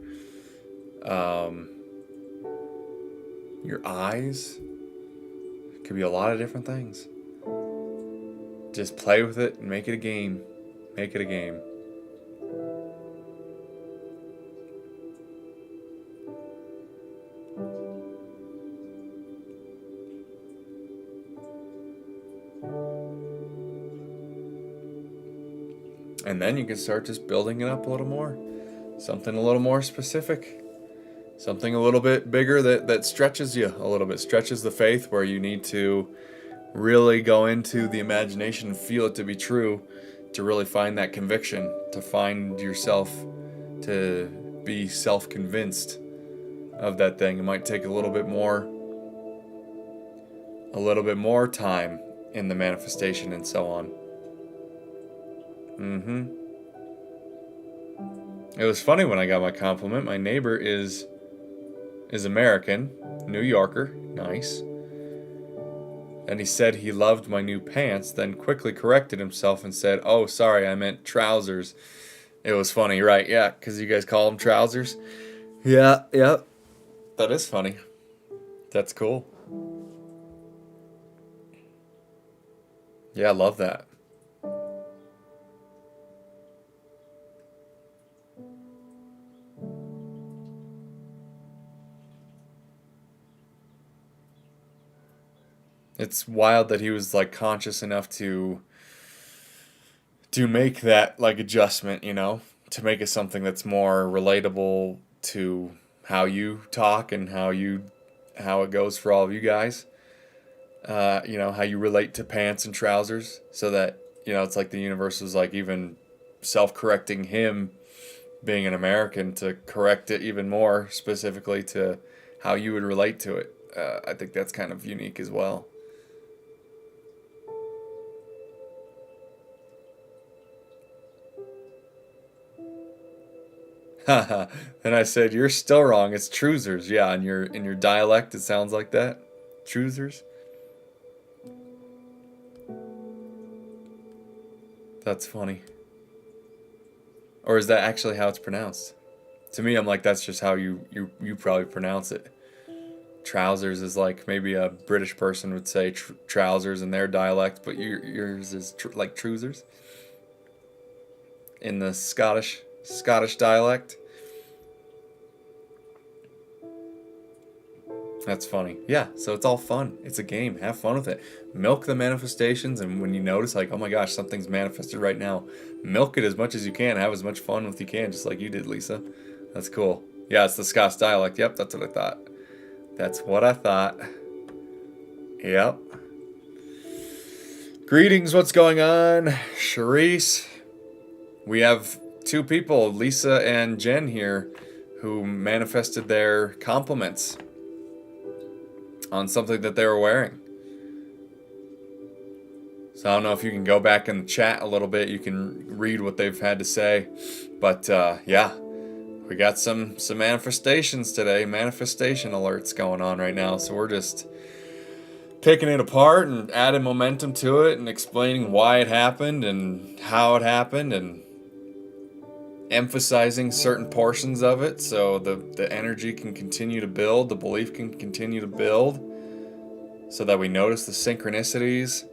your eyes, it could be a lot of different things. Just play with it and make it a game. Make it a game. And then you can start just building it up a little more. Something a little more specific. Something a little bit bigger that stretches you a little bit. Stretches the faith, where you need to really go into the imagination and feel it to be true, to really find that conviction, to find yourself, to be self-convinced of that thing. It might take a little bit more time in the manifestation and so on. It was funny when I got my compliment. My neighbor is American, New Yorker, nice. And he said he loved my new pants, then quickly corrected himself and said, "Oh, sorry, I meant trousers." It was funny, right? Yeah, because you guys call them trousers. Yeah, yeah. That is funny. That's cool. Yeah, I love that. It's wild that he was like conscious enough to make that like adjustment, to make it something that's more relatable to how you talk and how it goes for all of you guys. How you relate to pants and trousers, so that it's like the universe was like even self-correcting him being an American to correct it even more specifically to how you would relate to it. I think that's kind of unique as well. Haha. And I said, "You're still wrong. It's trousers." Yeah, in your dialect, it sounds like that. Trousers. That's funny. Or is that actually how it's pronounced? To me, I'm like, that's just how you probably pronounce it. Trousers is like maybe a British person would say trousers in their dialect, but yours is like trousers in the Scottish dialect. That's funny. Yeah, so it's all fun. It's a game. Have fun with it. Milk the manifestations, and when you notice, like, oh my gosh, something's manifested right now, milk it as much as you can. Have as much fun with you can, just like you did, Lisa. That's cool. Yeah, it's the Scots dialect. Yep, that's what I thought. That's what I thought. Yep. Greetings, what's going on? Charisse. We have two people, Lisa and Jen here, who manifested their compliments on something that they were wearing. So I don't know if you can go back in the chat a little bit. You can read what they've had to say. But yeah, we got some manifestations today. Manifestation alerts going on right now. So we're just picking it apart and adding momentum to it and explaining why it happened and how it happened and emphasizing certain portions of it so the energy can continue to build, the belief can continue to build, so that we notice the synchronicities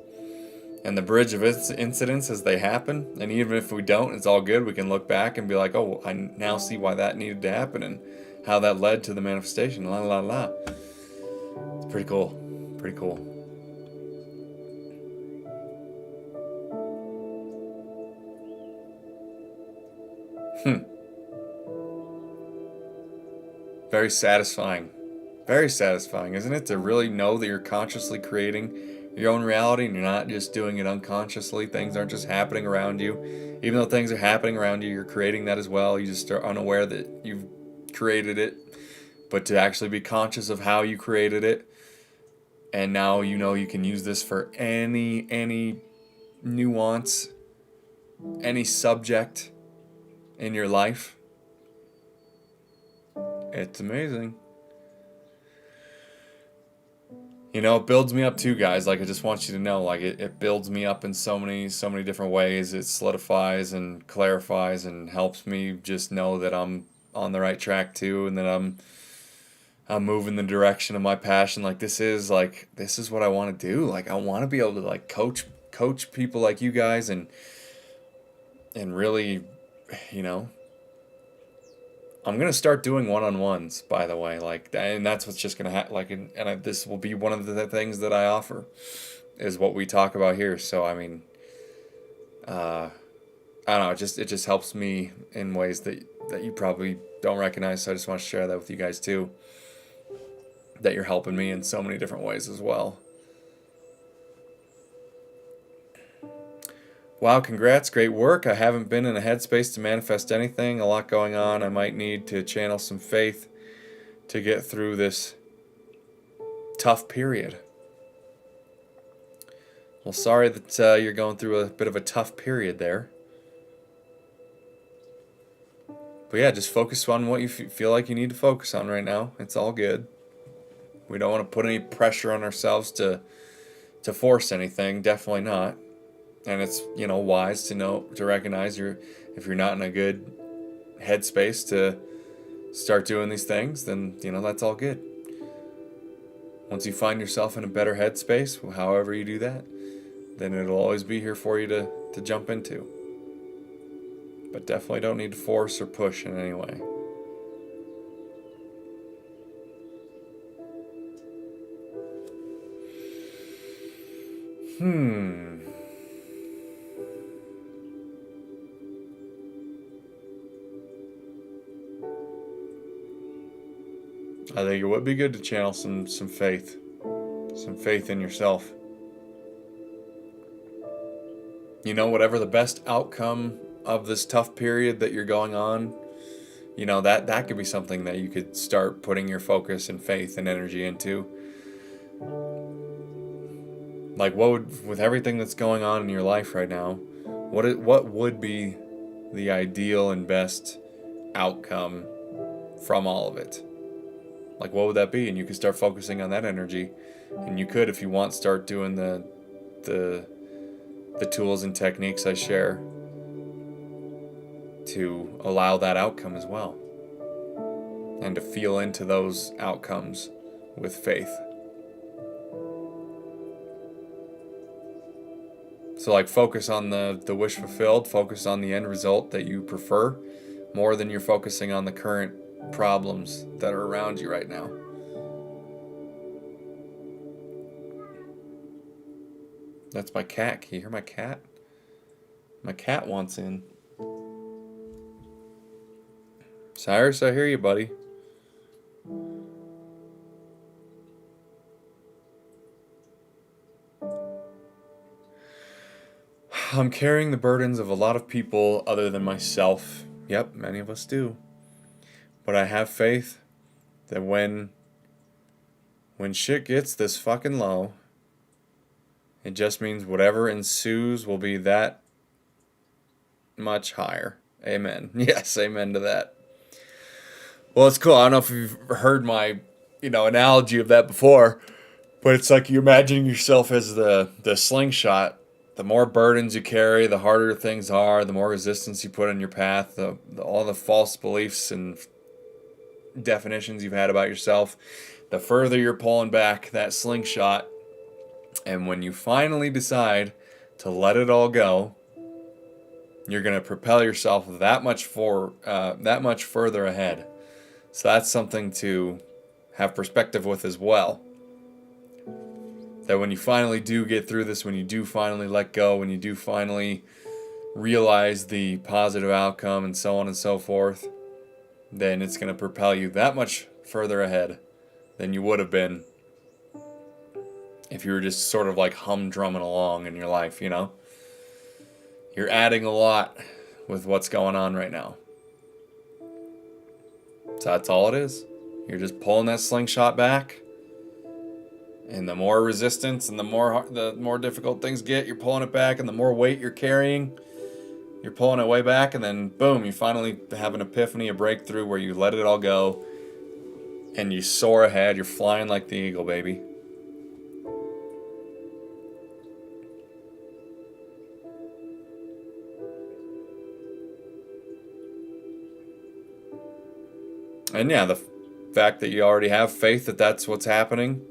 and the bridge of incidents as they happen. And even if we don't, it's all good. We can look back and be like, oh, I now see why that needed to happen and how that led to the manifestation. La la la. It's pretty cool. Pretty cool. Very satisfying. Very satisfying, isn't it? To really know that you're consciously creating your own reality and you're not just doing it unconsciously. Things aren't just happening around you. Even though things are happening around you, you're creating that as well. You just are unaware that you've created it. But to actually be conscious of how you created it, and now you can use this for any nuance, any subject in your life. It's amazing. It builds me up too, guys. Like, I just want you to know, like, it builds me up in so many different ways. It solidifies and clarifies and helps me just know that I'm on the right track too, and that I'm moving the direction of my passion. Like, this is what I want to do. Like, I want to be able to like coach people like you guys and really, you know, I'm gonna start doing one-on-ones, by the way, like, and that's what's just gonna happen. Like, this will be one of the things that I offer, is what we talk about here. So, I mean, I don't know, it just helps me in ways that you probably don't recognize. So I just want to share that with you guys too. That you're helping me in so many different ways as well. Wow, congrats, great work. I haven't been in a headspace to manifest anything. A lot going on. I might need to channel some faith to get through this tough period. Well, sorry that you're going through a bit of a tough period there. But yeah, just focus on what you feel like you need to focus on right now. It's all good. We don't want to put any pressure on ourselves to force anything. Definitely not. And it's, wise to recognize if you're not in a good headspace to start doing these things, then, that's all good. Once you find yourself in a better headspace, however you do that, then it'll always be here for you to jump into. But definitely don't need to force or push in any way. I think it would be good to channel some faith. Some faith in yourself. Whatever the best outcome of this tough period that you're going on, that could be something that you could start putting your focus and faith and energy into. Like, with everything that's going on in your life right now, what would be the ideal and best outcome from all of it? Like, what would that be? And you could start focusing on that energy. And you could, if you want, start doing the tools and techniques I share to allow that outcome as well. And to feel into those outcomes with faith. So, like, focus on the wish fulfilled, focus on the end result that you prefer, more than you're focusing on the current problems that are around you right now. That's my cat. Can you hear my cat? My cat wants in. Cyrus, I hear you, buddy. I'm carrying the burdens of a lot of people other than myself. Yep, many of us do. But I have faith that when shit gets this fucking low, it just means whatever ensues will be that much higher. Amen. Yes, amen to that. Well, it's cool. I don't know if you've heard my, analogy of that before, but it's like you imagine yourself as the slingshot. The more burdens you carry, the harder things are, the more resistance you put in your path, all the false beliefs and definitions you've had about yourself, the further you're pulling back that slingshot. And when you finally decide to let it all go, you're going to propel yourself that much further ahead. So that's something to have perspective with as well. That when you finally do get through this, when you do finally let go, when you do finally realize the positive outcome and so on and so forth, then it's going to propel you that much further ahead than you would have been if you were just sort of like humdrumming along in your life, You're adding a lot with what's going on right now. So that's all it is. You're just pulling that slingshot back. And the more resistance and the more difficult things get, you're pulling it back. And the more weight you're carrying, you're pulling it way back. And then, boom, you finally have an epiphany, a breakthrough where you let it all go. And you soar ahead. You're flying like the eagle, baby. And yeah, the fact that you already have faith that that's what's happening,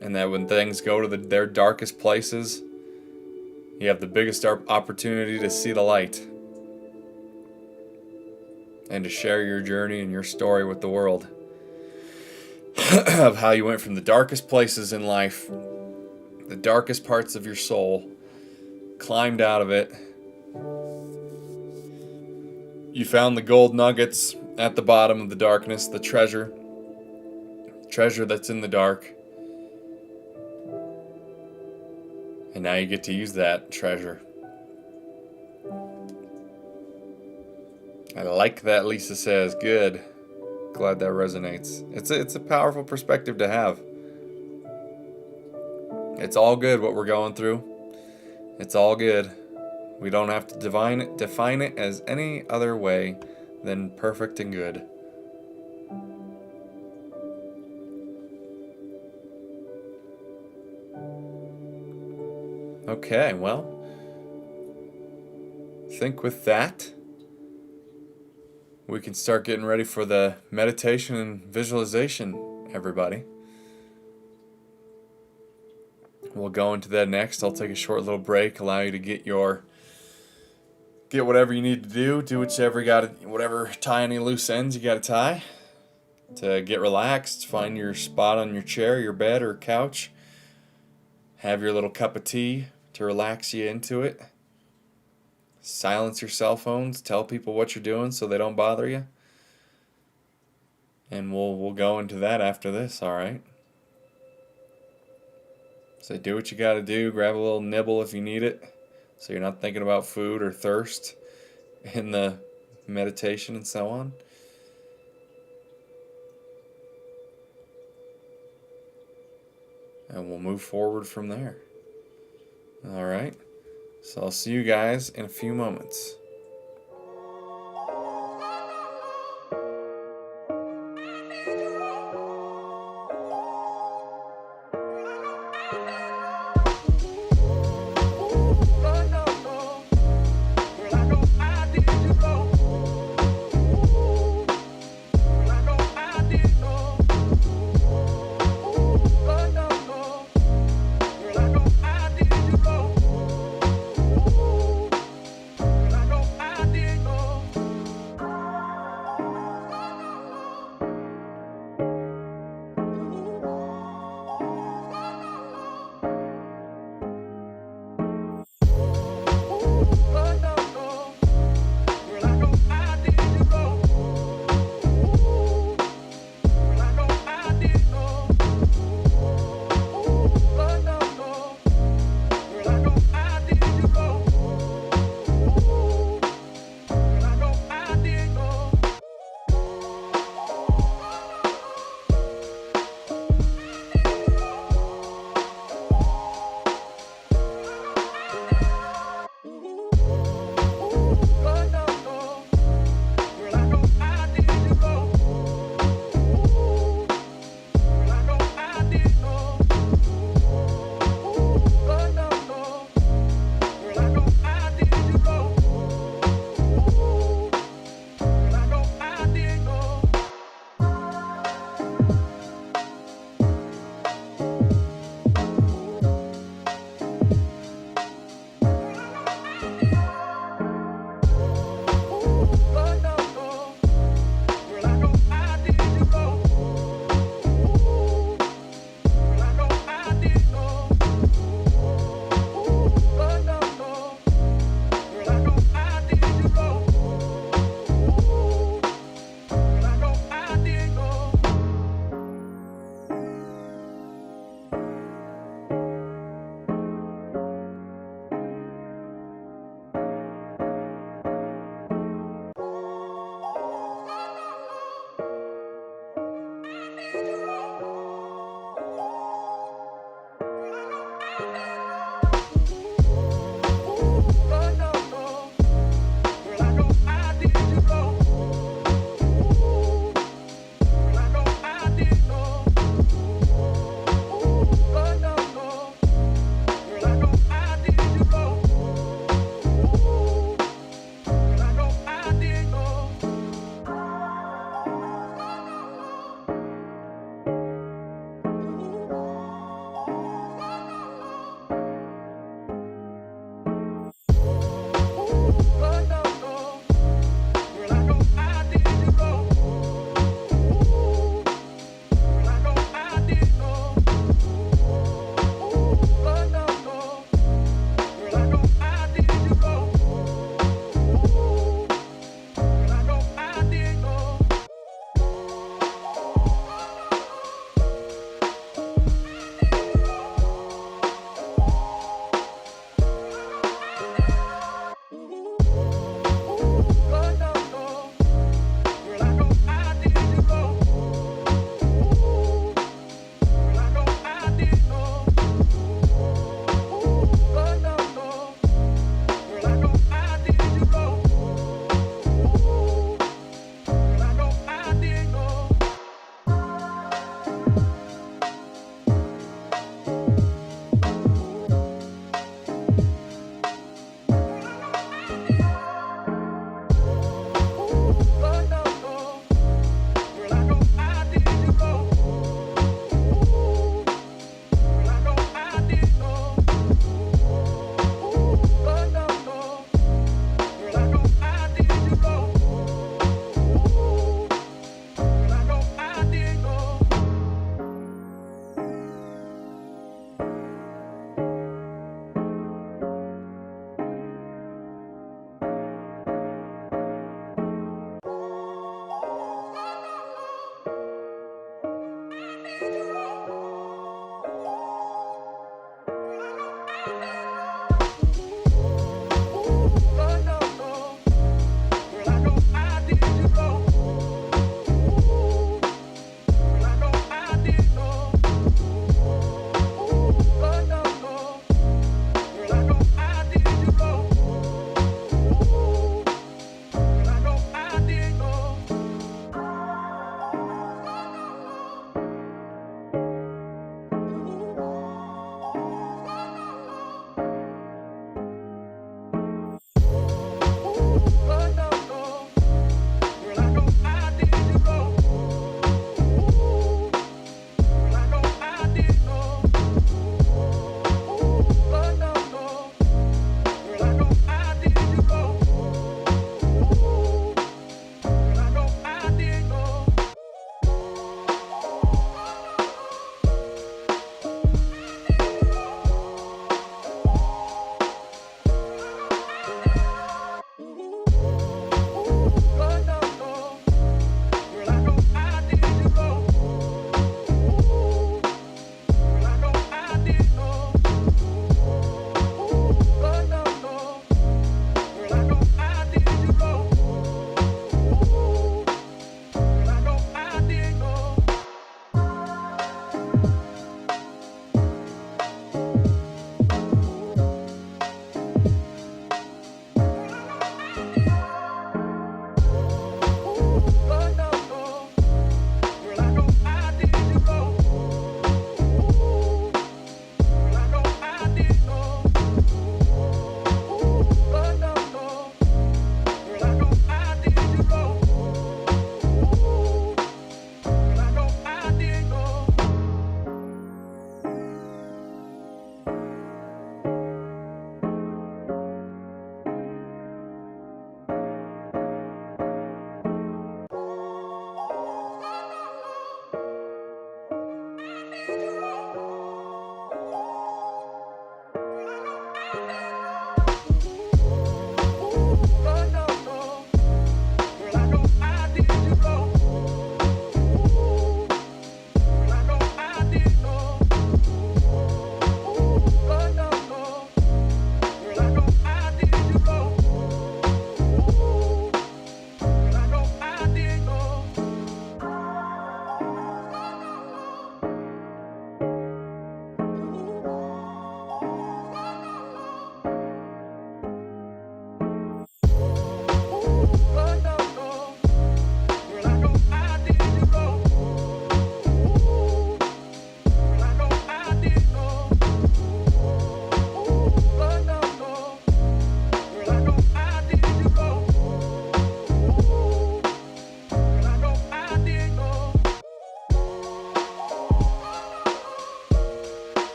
and that when things go to their darkest places, you have the biggest opportunity to see the light and to share your journey and your story with the world of how you went from the darkest places in life, the darkest parts of your soul, climbed out of it. You found the gold nuggets at the bottom of the darkness, the treasure that's in the dark. And now you get to use that treasure. I like that, Lisa says. Good. Glad that resonates. It's a powerful perspective to have. It's all good what we're going through. It's all good. We don't have to define it as any other way than perfect and good. Okay, well, think with that, we can start getting ready for the meditation and visualization, everybody. We'll go into that next. I'll take a short little break, allow you to get whatever you need to do whatever tie any loose ends you got to tie, to get relaxed, find your spot on your chair, your bed, or couch. Have your little cup of tea to relax you into it. Silence your cell phones. Tell people what you're doing so they don't bother you. And we'll go into that after this, all right? So do what you got to do. Grab a little nibble if you need it, so you're not thinking about food or thirst in the meditation and so on. And we'll move forward from there. All right. So I'll see you guys in a few moments.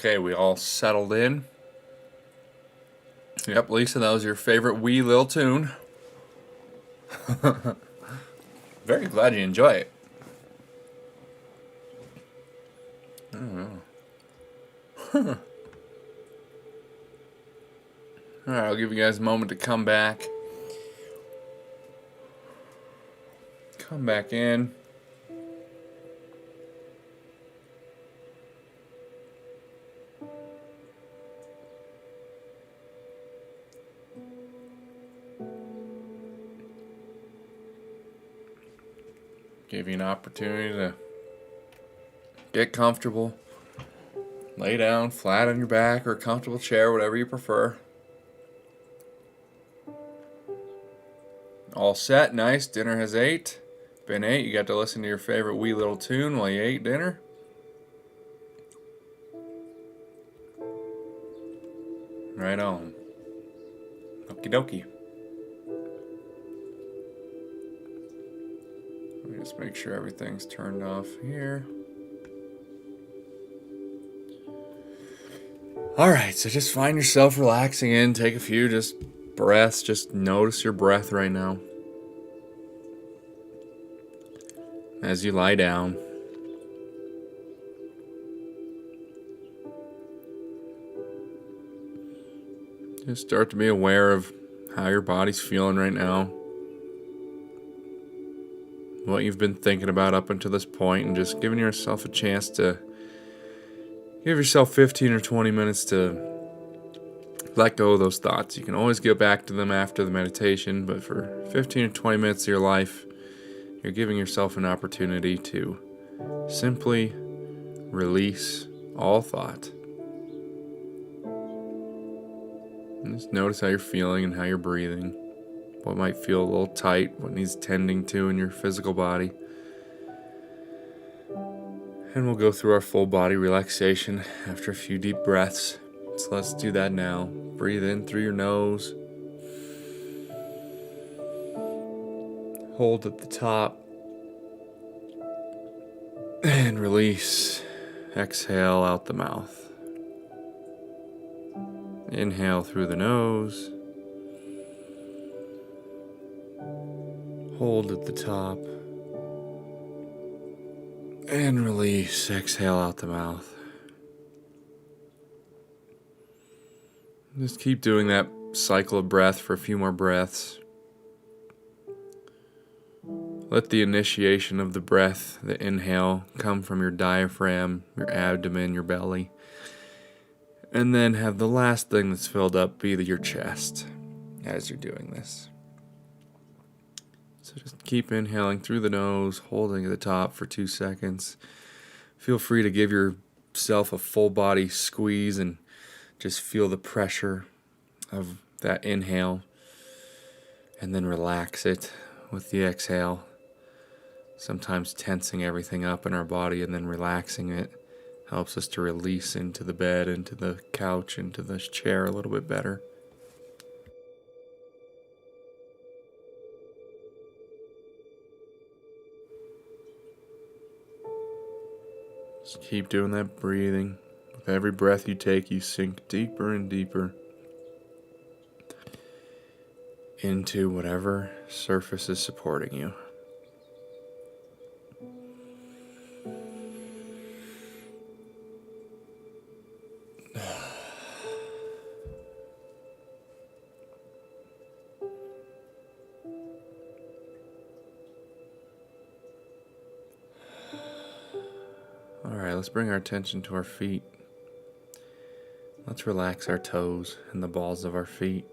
Okay, we all settled in. Yep, Lisa, that was your favorite wee little tune. Very glad you enjoy it. I don't know. Alright, I'll give you guys a moment to come back. Come back in. Give you an opportunity to get comfortable. Lay down flat on your back or a comfortable chair, whatever you prefer. All set, nice. Dinner has ate. Been ate. You got to listen to your favorite wee little tune while you ate dinner. Right on. Okie dokie. Let me just make sure everything's turned off here. Alright, so just find yourself relaxing in. Take a few just breaths. Just notice your breath right now. As you lie down. Just start to be aware of how your body's feeling right now. What you've been thinking about up until this point, and just giving yourself a chance to give yourself 15 or 20 minutes to let go of those thoughts. You can always get back to them after the meditation, but for 15 or 20 minutes of your life, you're giving yourself an opportunity to simply release all thought. And just notice how you're feeling and how you're breathing. What might feel a little tight, what needs tending to in your physical body. And we'll go through our full body relaxation after a few deep breaths. So let's do that now. Breathe in through your nose. Hold at the top. And release. Exhale out the mouth. Inhale through the nose. Hold at the top. And release. Exhale out the mouth. Just keep doing that cycle of breath for a few more breaths. Let the initiation of the breath, the inhale, come from your diaphragm, your abdomen, your belly. And then have the last thing that's filled up be your chest as you're doing this. So just keep inhaling through the nose, holding at the top for 2 seconds. Feel free to give yourself a full body squeeze and just feel the pressure of that inhale. And then relax it with the exhale. Sometimes tensing everything up in our body and then relaxing it helps us to release into the bed, into the couch, into the chair a little bit better. Just keep doing that breathing. With every breath you take, you sink deeper and deeper into whatever surface is supporting you. Alright, let's bring our attention to our feet. Let's relax our toes and the balls of our feet.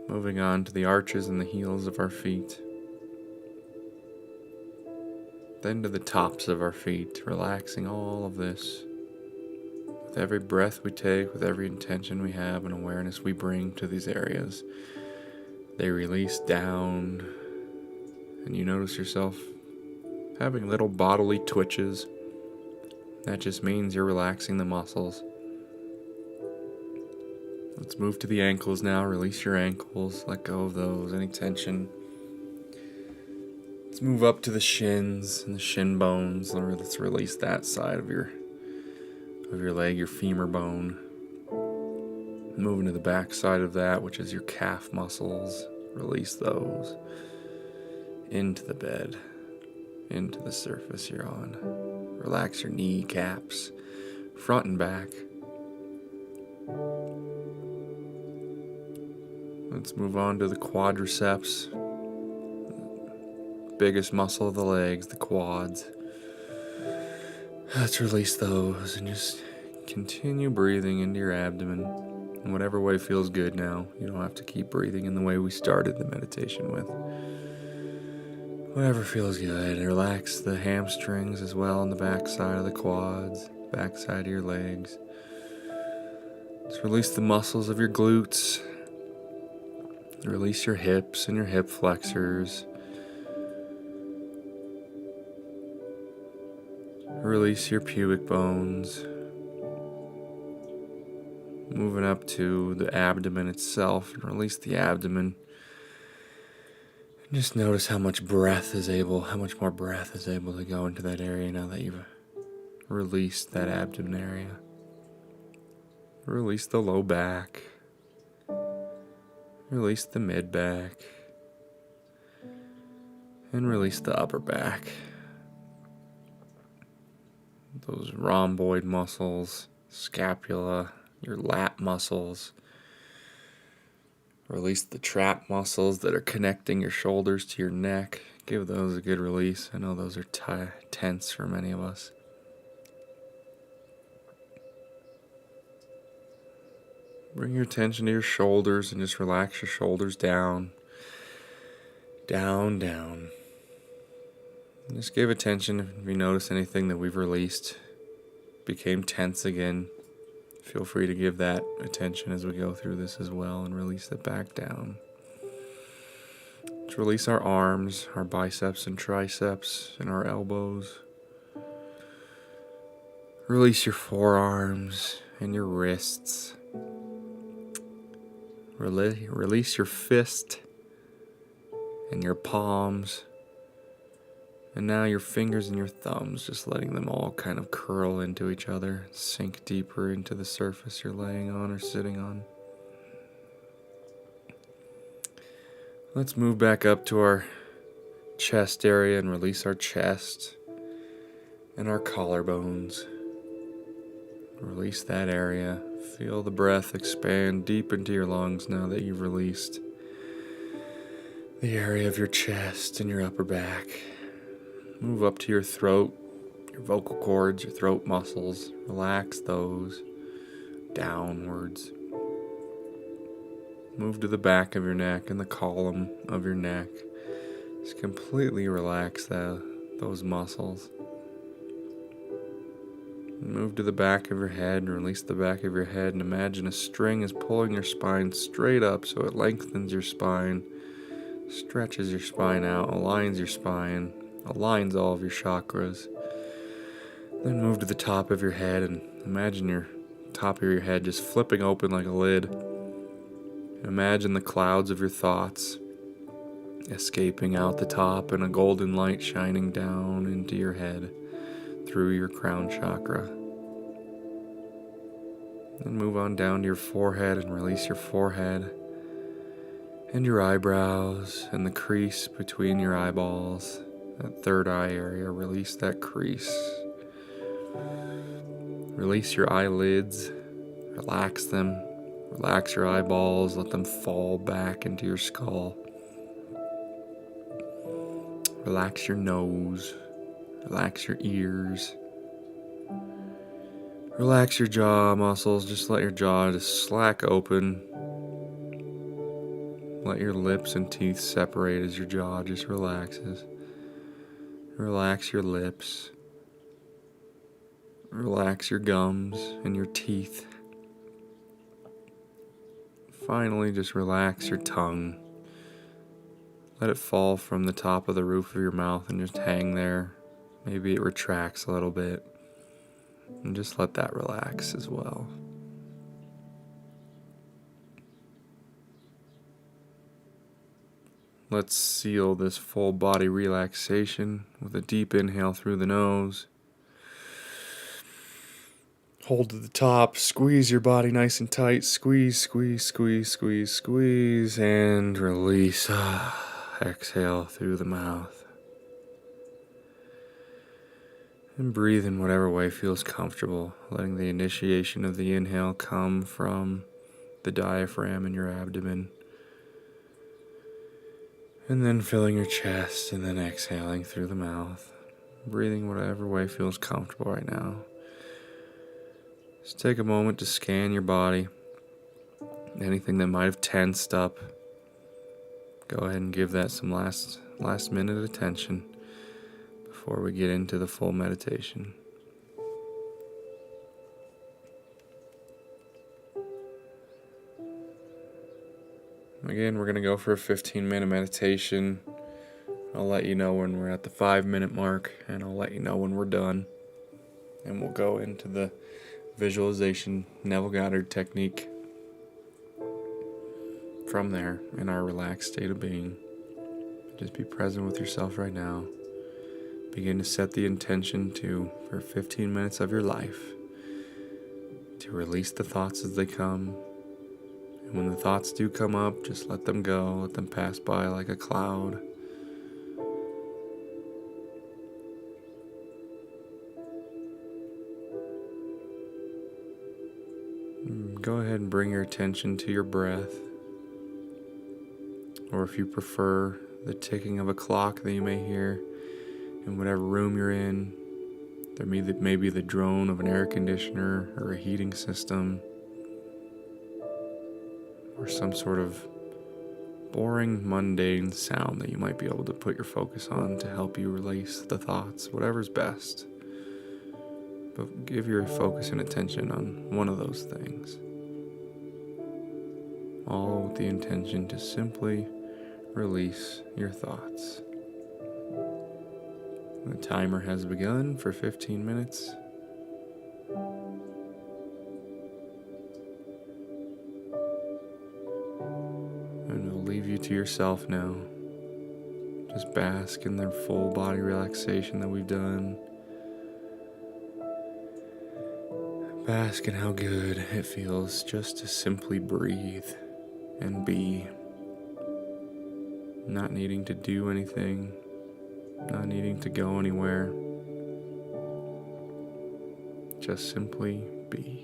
Moving on to the arches and the heels of our feet. Then to the tops of our feet, relaxing all of this. With every breath we take, with every intention we have and awareness we bring to these areas, they release down, and you notice yourself having little bodily twitches. That just means you're relaxing the muscles. Let's move to the ankles now. Release your ankles. Let go of those, any tension. Let's move up to the shins and the shin bones. Let's release that side of your of your leg, your femur bone. Moving to the back side of that, which is your calf muscles. Release those into the bed, into the surface you're on. Relax your kneecaps, front and back. Let's move on to the quadriceps. Biggest muscle of the legs, the quads. Let's release those and just continue breathing into your abdomen in whatever way feels good now. You don't have to keep breathing in the way we started the meditation with. Whatever feels good. Relax the hamstrings as well on the back side of the quads, back side of your legs. Let's release the muscles of your glutes. Release your hips and your hip flexors. Release your pubic bones. Moving up to the abdomen itself, and release the abdomen. And just notice how much more breath is able to go into that area now that you've released that abdomen area. Release the low back. Release the mid back. And release the upper back. Those rhomboid muscles, scapula, your lat muscles. Release the trap muscles that are connecting your shoulders to your neck. Give those a good release. I know those are tense for many of us. Bring your attention to your shoulders and just relax your shoulders down. Down, down. And just give attention if you notice anything that we've released became tense again. Feel free to give that attention as we go through this as well and release it back down. Let's release our arms, our biceps and triceps, and our elbows. Release your forearms and your wrists. Release your fist and your palms. And now your fingers and your thumbs, just letting them all kind of curl into each other, sink deeper into the surface you're laying on or sitting on. Let's move back up to our chest area and release our chest and our collarbones. Release that area. Feel the breath expand deep into your lungs now that you've released the area of your chest and your upper back. Move up to your throat, your vocal cords, your throat muscles. Relax those downwards. Move to the back of your neck and the column of your neck. Just completely relax those muscles. Move to the back of your head and release the back of your head, and imagine a string is pulling your spine straight up so it lengthens your spine, stretches your spine out, aligns your spine, aligns all of your chakras. Then move to the top of your head and imagine your top of your head just flipping open like a lid. Imagine the clouds of your thoughts escaping out the top and a golden light shining down into your head through your crown chakra. Then move on down to your forehead and release your forehead and your eyebrows and the crease between your eyeballs. That third eye area, release that crease. Release your eyelids, relax them, relax your eyeballs, let them fall back into your skull. Relax your nose, relax your ears. Relax your jaw muscles, just let your jaw just slack open. Let your lips and teeth separate as your jaw just relaxes. Relax your lips. Relax your gums and your teeth. Finally, just relax your tongue. Let it fall from the top of the roof of your mouth and just hang there. Maybe it retracts a little bit. And just let that relax as well. Let's seal this full body relaxation with a deep inhale through the nose. Hold to the top, squeeze your body nice and tight, squeeze, squeeze, squeeze, squeeze, squeeze, and release. Exhale through the mouth. And breathe in whatever way feels comfortable, letting the initiation of the inhale come from the diaphragm in your abdomen. And then filling your chest, and then exhaling through the mouth. Breathing whatever way feels comfortable right now. Just take a moment to scan your body. Anything that might have tensed up, go ahead and give that some last minute attention before we get into the full meditation. Again, we're going to go for a 15-minute meditation. I'll let you know when we're at the 5-minute mark, and I'll let you know when we're done. And we'll go into the visualization Neville Goddard technique from there in our relaxed state of being. Just be present with yourself right now. Begin to set the intention for 15 minutes of your life, to release the thoughts as they come. And when the thoughts do come up, just let them go, let them pass by like a cloud. Go ahead and bring your attention to your breath, or if you prefer, the ticking of a clock that you may hear in whatever room you're in. There may be the drone of an air conditioner or a heating system, or some sort of boring, mundane sound that you might be able to put your focus on to help you release the thoughts, whatever's best. But give your focus and attention on one of those things. All with the intention to simply release your thoughts. The timer has begun for 15 minutes. And I'll leave you to yourself now. Just bask in the full body relaxation that we've done. Bask in how good it feels just to simply breathe and be. Not needing to do anything, not needing to go anywhere. Just simply be.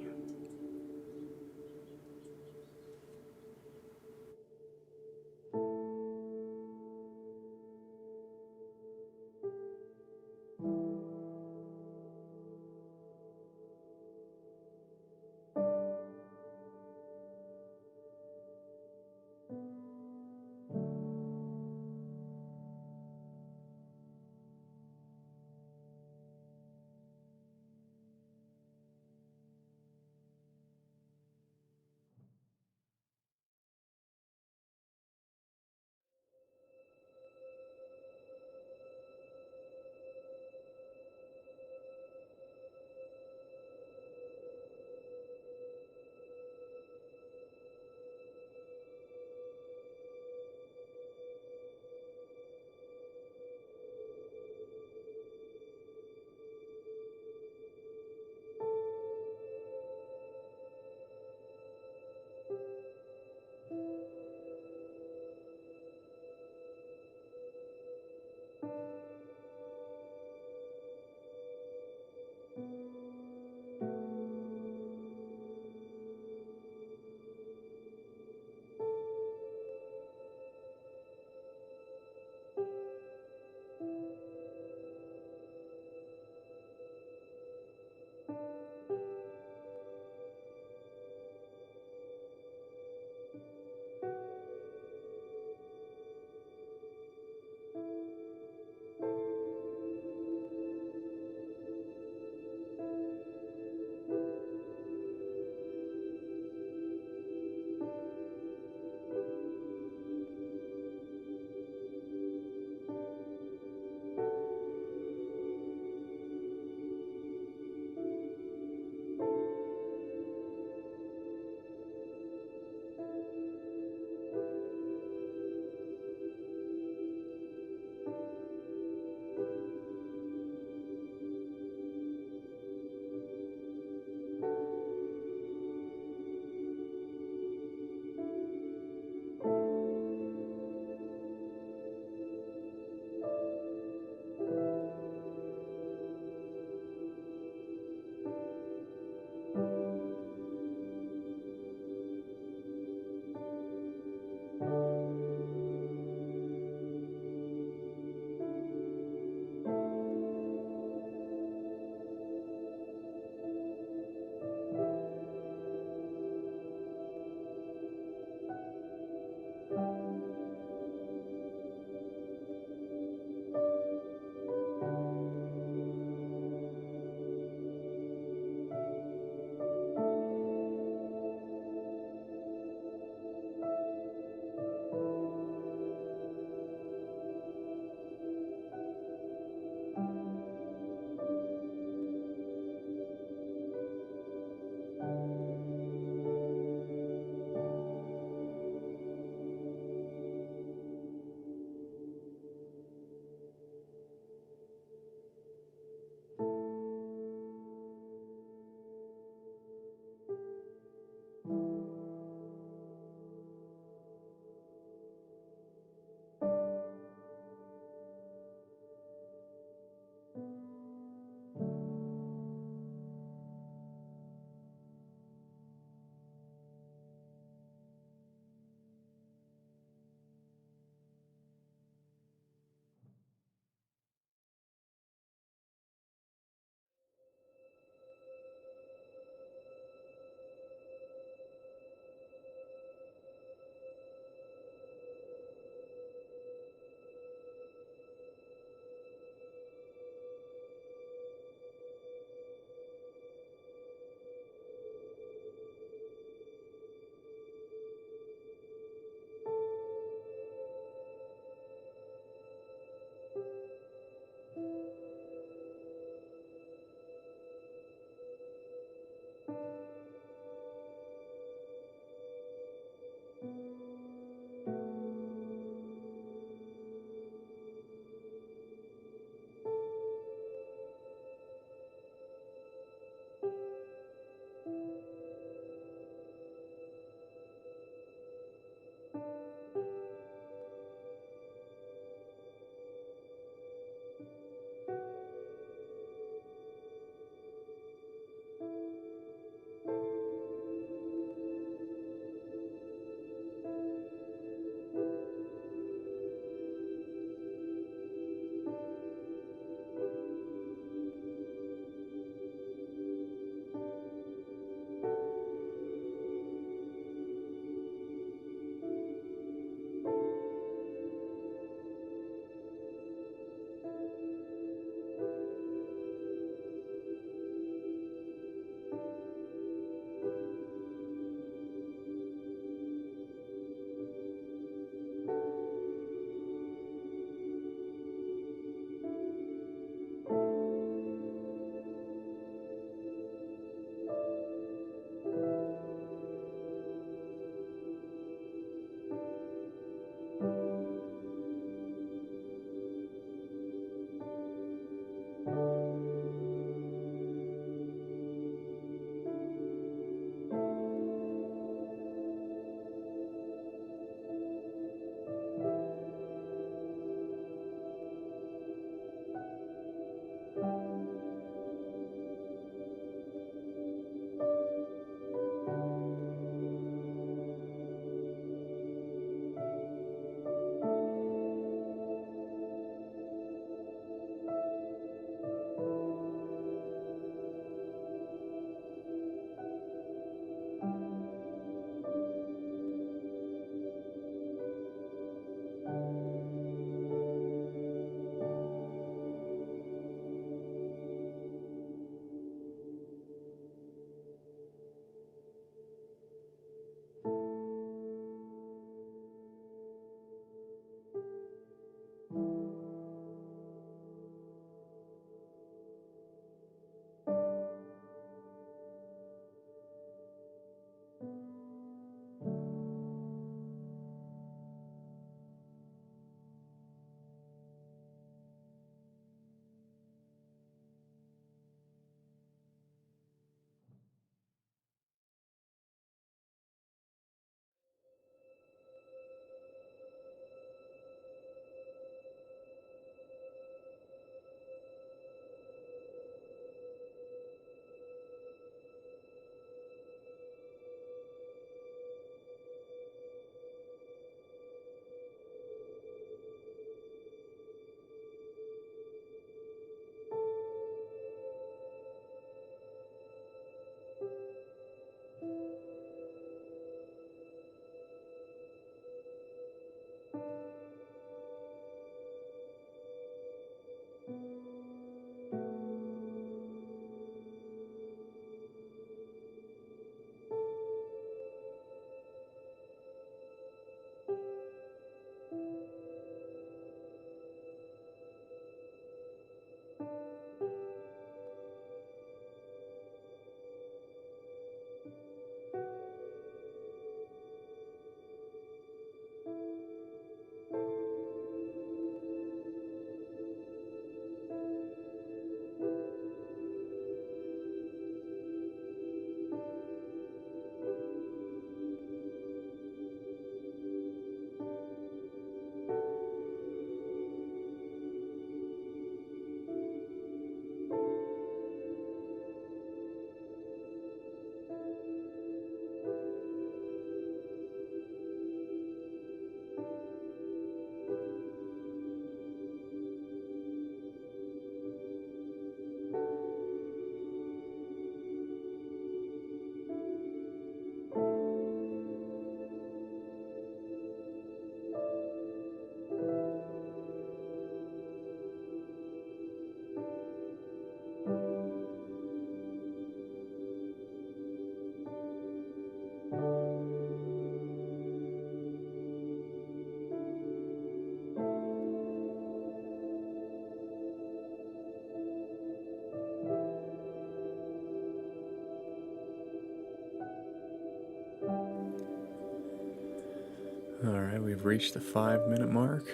Alright, we've reached the 5-minute mark.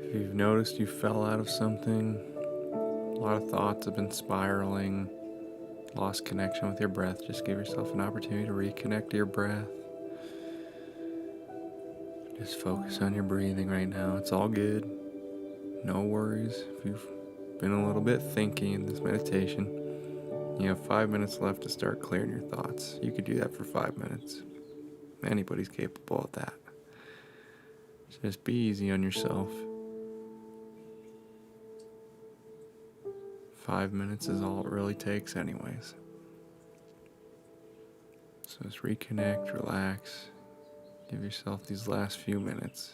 If you've noticed you fell out of something, a lot of thoughts have been spiraling, lost connection with your breath, just give yourself an opportunity to reconnect to your breath. Just focus on your breathing right now. It's all good. No worries. If you've been a little bit thinky in this meditation, you have 5 minutes left to start clearing your thoughts. You could do that for 5 minutes. Anybody's capable of that. Just be easy on yourself. 5 minutes is all it really takes anyways. So just reconnect, relax, give yourself these last few minutes.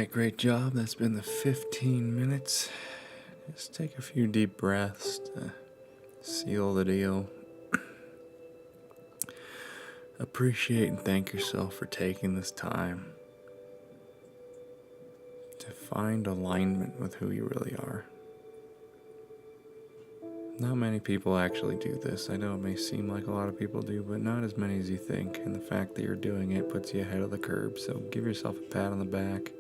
right, great job. That's been the 15 minutes. Just take a few deep breaths to seal the deal. Appreciate and thank yourself for taking this time to find alignment with who you really are. Not many people actually do this. I know it may seem like a lot of people do, but not as many as you think. And the fact that you're doing it puts you ahead of the curve. So give yourself a pat on the back.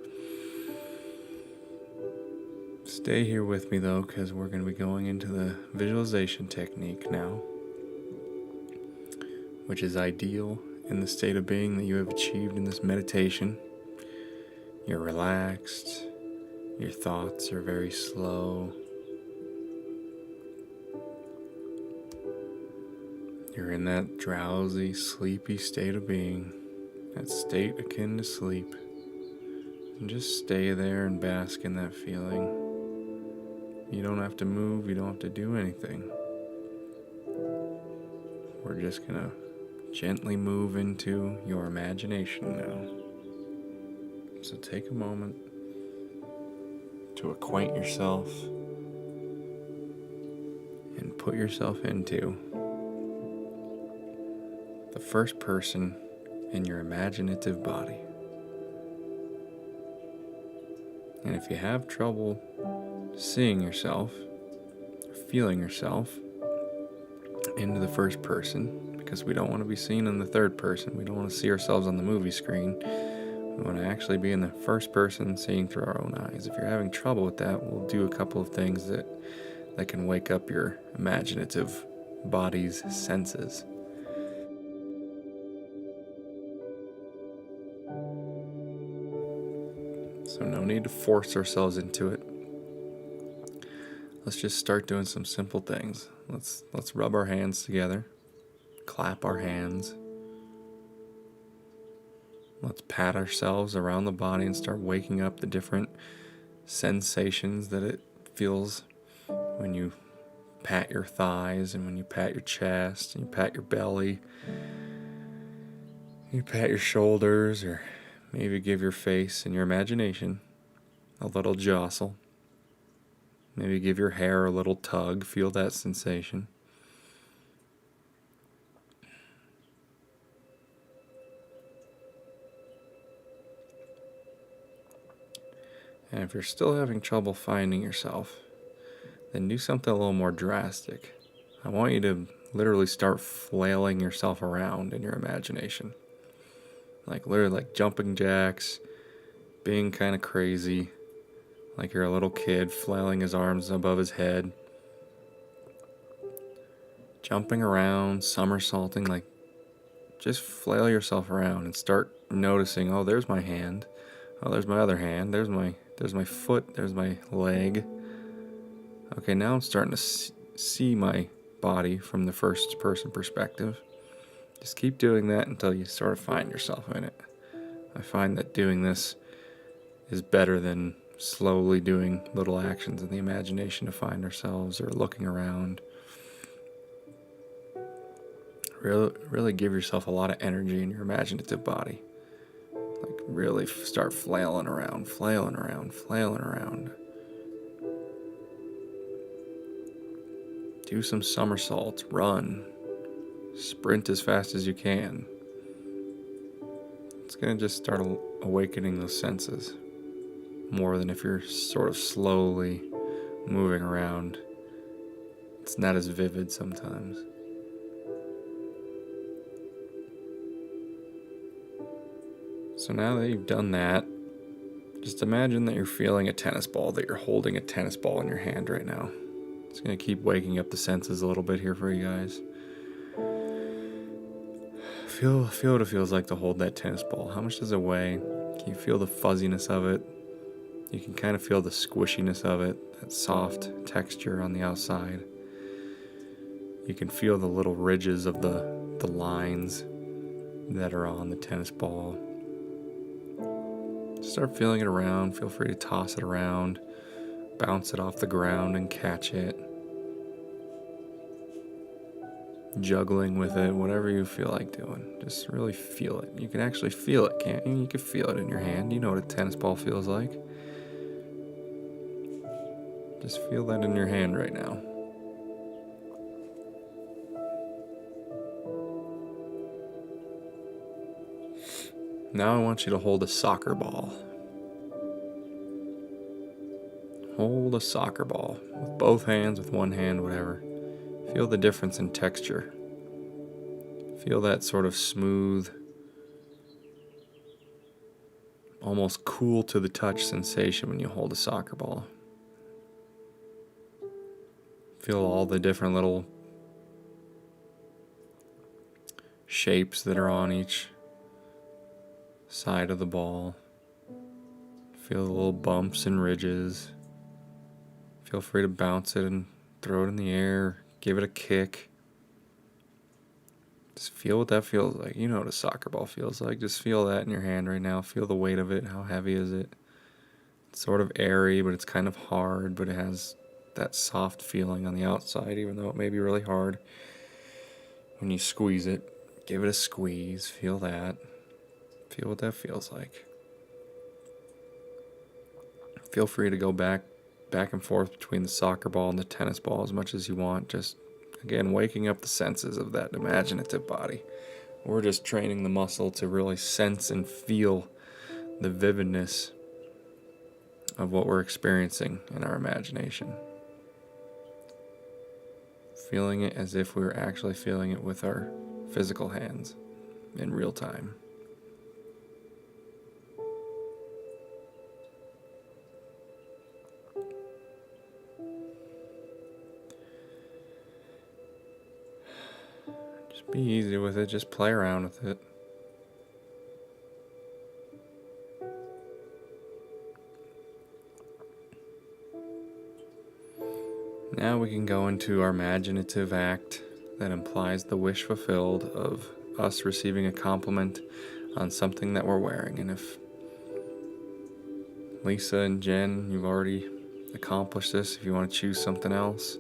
Stay here with me though, because we're going to be going into the visualization technique now, which is ideal in the state of being that you have achieved in this meditation. You're relaxed. Your thoughts are very slow. You're in that drowsy, sleepy state of being, that state akin to sleep. And just stay there and bask in that feeling. You don't have to move, you don't have to do anything. We're just gonna gently move into your imagination now. So take a moment to acquaint yourself and put yourself into the first person in your imaginative body. And if you have trouble seeing yourself, feeling yourself into the first person, because we don't want to be seen in the third person, we don't want to see ourselves on the movie screen, we want to actually be in the first person, seeing through our own eyes. If you're having trouble with that, we'll do a couple of things that can wake up your imaginative body's senses. So no need to force ourselves into it. Let's just start doing some simple things. Let's rub our hands together, clap our hands. Let's pat ourselves around the body and start waking up the different sensations that it feels when you pat your thighs and when you pat your chest and you pat your belly. You pat your shoulders, or maybe give your face in your imagination a little jostle. Maybe give your hair a little tug. Feel that sensation. And if you're still having trouble finding yourself, then do something a little more drastic. I want you to literally start flailing yourself around in your imagination. Literally like jumping jacks, being kind of crazy, like you're a little kid flailing his arms above his head, jumping around, somersaulting, just flail yourself around and start noticing, oh, there's my hand, oh, there's my other hand, there's my foot, there's my leg. Okay, now I'm starting to see my body from the first person perspective. Just keep doing that until you sort of find yourself in it. I find that doing this is better than slowly doing little actions in the imagination to find ourselves or looking around. Really give yourself a lot of energy in your imaginative body. Really start flailing around. Do some somersaults, run, sprint as fast as you can. It's going to just start awakening those senses more than if you're sort of slowly moving around. It's not as vivid sometimes. So now that you've done that, just imagine that you're feeling a tennis ball, that you're holding a tennis ball in your hand right now. It's going to keep waking up the senses a little bit here for you guys. Feel what it feels like to hold that tennis ball. How much does it weigh? Can you feel the fuzziness of it? You can kind of feel the squishiness of it, that soft texture on the outside. You can feel the little ridges of the lines that are on the tennis ball. Start feeling it around. Feel free to toss it around, bounce it off the ground and catch it. juggling with it, whatever you feel like doing. Just really feel it. You can actually feel it, can't you? You can feel it in your hand. You know what a tennis ball feels like. Just feel that in your hand right now. Now I want you to hold a soccer ball. Hold a soccer ball with both hands, with one hand, whatever. Feel the difference in texture. Feel that sort of smooth, almost cool to the touch sensation when you hold a soccer ball. Feel all the different little shapes that are on each side of the ball. Feel the little bumps and ridges. Feel free to bounce it and throw it in the air. Give it a kick. Just feel what that feels like. You know what a soccer ball feels like. Just feel that in your hand right now. Feel the weight of it. How heavy is it? It's sort of airy, but it's kind of hard, but it has that soft feeling on the outside, even though it may be really hard. When you squeeze it, give it a squeeze. Feel that. Feel what that feels like. Feel free to go back and forth between the soccer ball and the tennis ball as much as you want. Just, again, waking up the senses of that imaginative body. We're just training the muscle to really sense and feel the vividness of what we're experiencing in our imagination. Feeling it as if we were actually feeling it with our physical hands in real time. Just be easy with it, just play around with it. Now we can go into our imaginative act that implies the wish fulfilled of us receiving a compliment on something that we're wearing. And if Lisa and Jen, you've already accomplished this, if you want to choose something else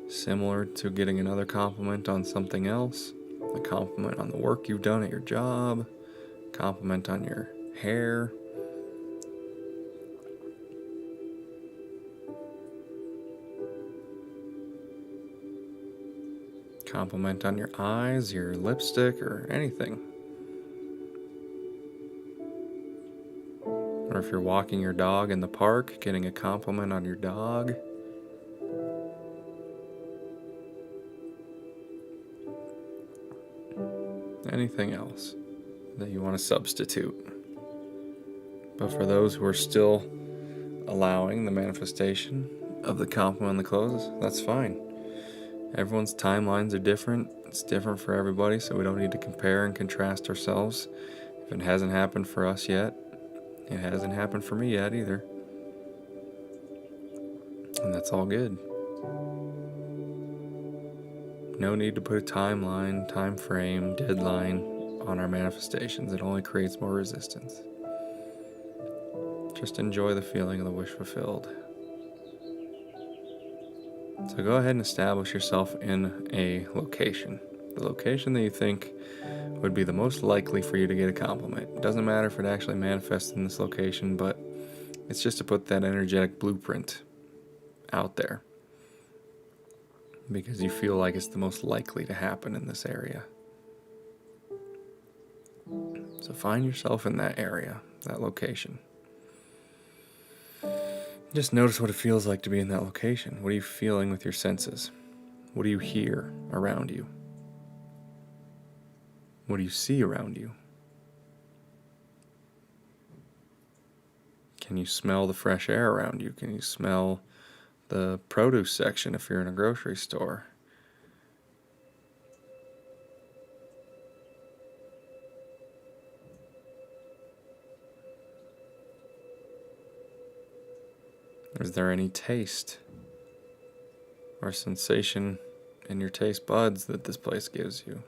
similar to getting another compliment on something else, a compliment on the work you've done at your job, a compliment on your hair, compliment on your eyes, your lipstick, or anything. Or if you're walking your dog in the park, getting a compliment on your dog. Anything else that you want to substitute. But for those who are still allowing the manifestation of the compliment on the clothes, that's fine. Everyone's timelines are different. It's different for everybody, so we don't need to compare and contrast ourselves. If it hasn't happened for us yet, it hasn't happened for me yet either. And that's all good. No need to put a timeline, time frame, deadline on our manifestations. It only creates more resistance. Just enjoy the feeling of the wish fulfilled. So go ahead and establish yourself in a location. The location that you think would be the most likely for you to get a compliment. It doesn't matter if it actually manifests in this location, but it's just to put that energetic blueprint out there. Because you feel like it's the most likely to happen in this area. So find yourself in that area, that location. Just notice what it feels like to be in that location. What are you feeling with your senses? What do you hear around you? What do you see around you? Can you smell the fresh air around you? Can you smell the produce section if you're in a grocery store? Is there any taste or sensation in your taste buds that this place gives you?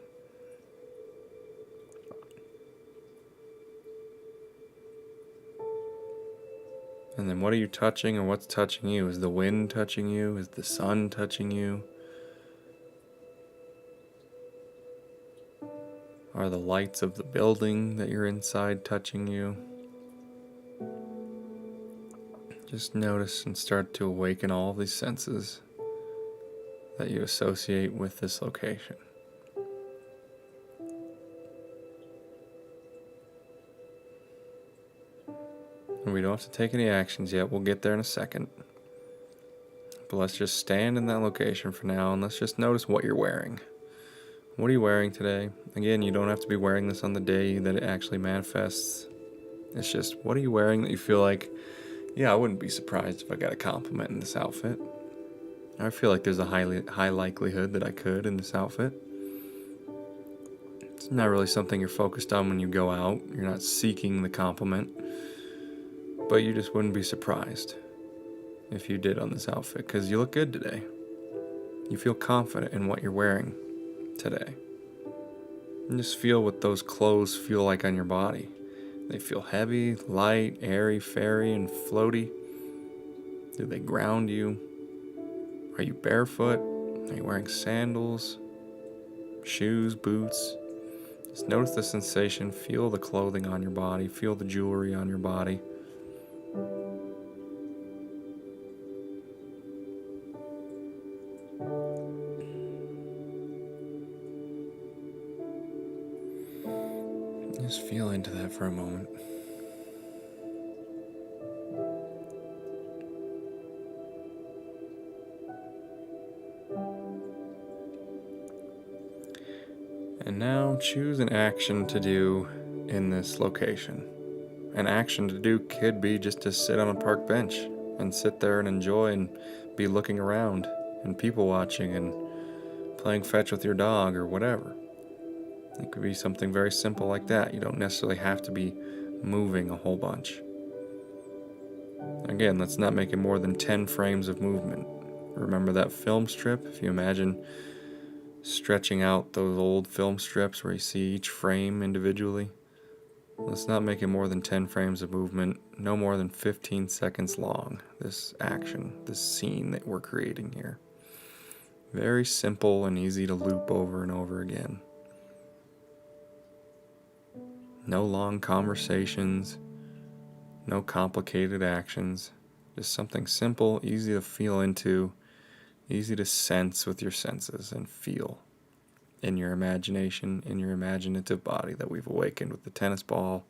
And then what are you touching or what's touching you? Is the wind touching you? Is the sun touching you? Are the lights of the building that you're inside touching you? Just notice and start to awaken all of these senses that you associate with this location. And we don't have to take any actions yet. We'll get there in a second. But let's just stand in that location for now, and let's just notice what you're wearing. What are you wearing today? Again, you don't have to be wearing this on the day that it actually manifests. It's just, what are you wearing that you feel like, yeah, I wouldn't be surprised if I got a compliment in this outfit. I feel like there's a high likelihood that I could in this outfit. It's not really something you're focused on when you go out. You're not seeking the compliment. But you just wouldn't be surprised if you did on this outfit, because you look good today. You feel confident in what you're wearing today. And just feel what those clothes feel like on your body. They feel heavy, light, airy, fairy, and floaty. Do they ground you? Are you barefoot? Are you wearing sandals, shoes, boots? Just notice the sensation. Feel the clothing on your body. Feel the jewelry on your body. Just feel into that for a moment. And now choose an action to do in this location. An action to do could be just to sit on a park bench and sit there and enjoy and be looking around and people watching and playing fetch with your dog or whatever. It could be something very simple like that. You don't necessarily have to be moving a whole bunch. Again, let's not make it more than 10 frames of movement. Remember that film strip? If you imagine stretching out those old film strips where you see each frame individually, let's not make it more than 10 frames of movement, no more than 15 seconds long, this action, this scene that we're creating here. Very simple and easy to loop over and over again. No long conversations, no complicated actions, just something simple, easy to feel into, easy to sense with your senses and feel in your imagination, in your imaginative body that we've awakened with the tennis ball,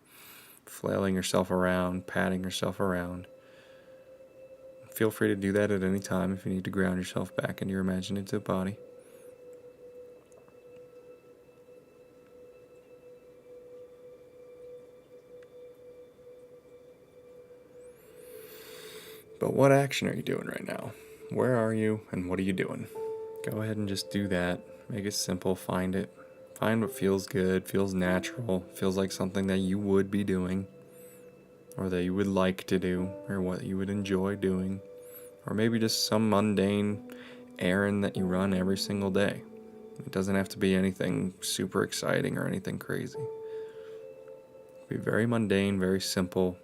flailing yourself around, patting yourself around. Feel free to do that at any time if you need to ground yourself back into your imaginative body. But what action are you doing right now? Where are you and what are you doing? Go ahead and just do that. Make it simple. Find it. Find what feels good, feels natural, feels like something that you would be doing, or that you would like to do, or what you would enjoy doing, or maybe just some mundane errand that you run every single day. It doesn't have to be anything super exciting or anything crazy. Be very mundane, very simple.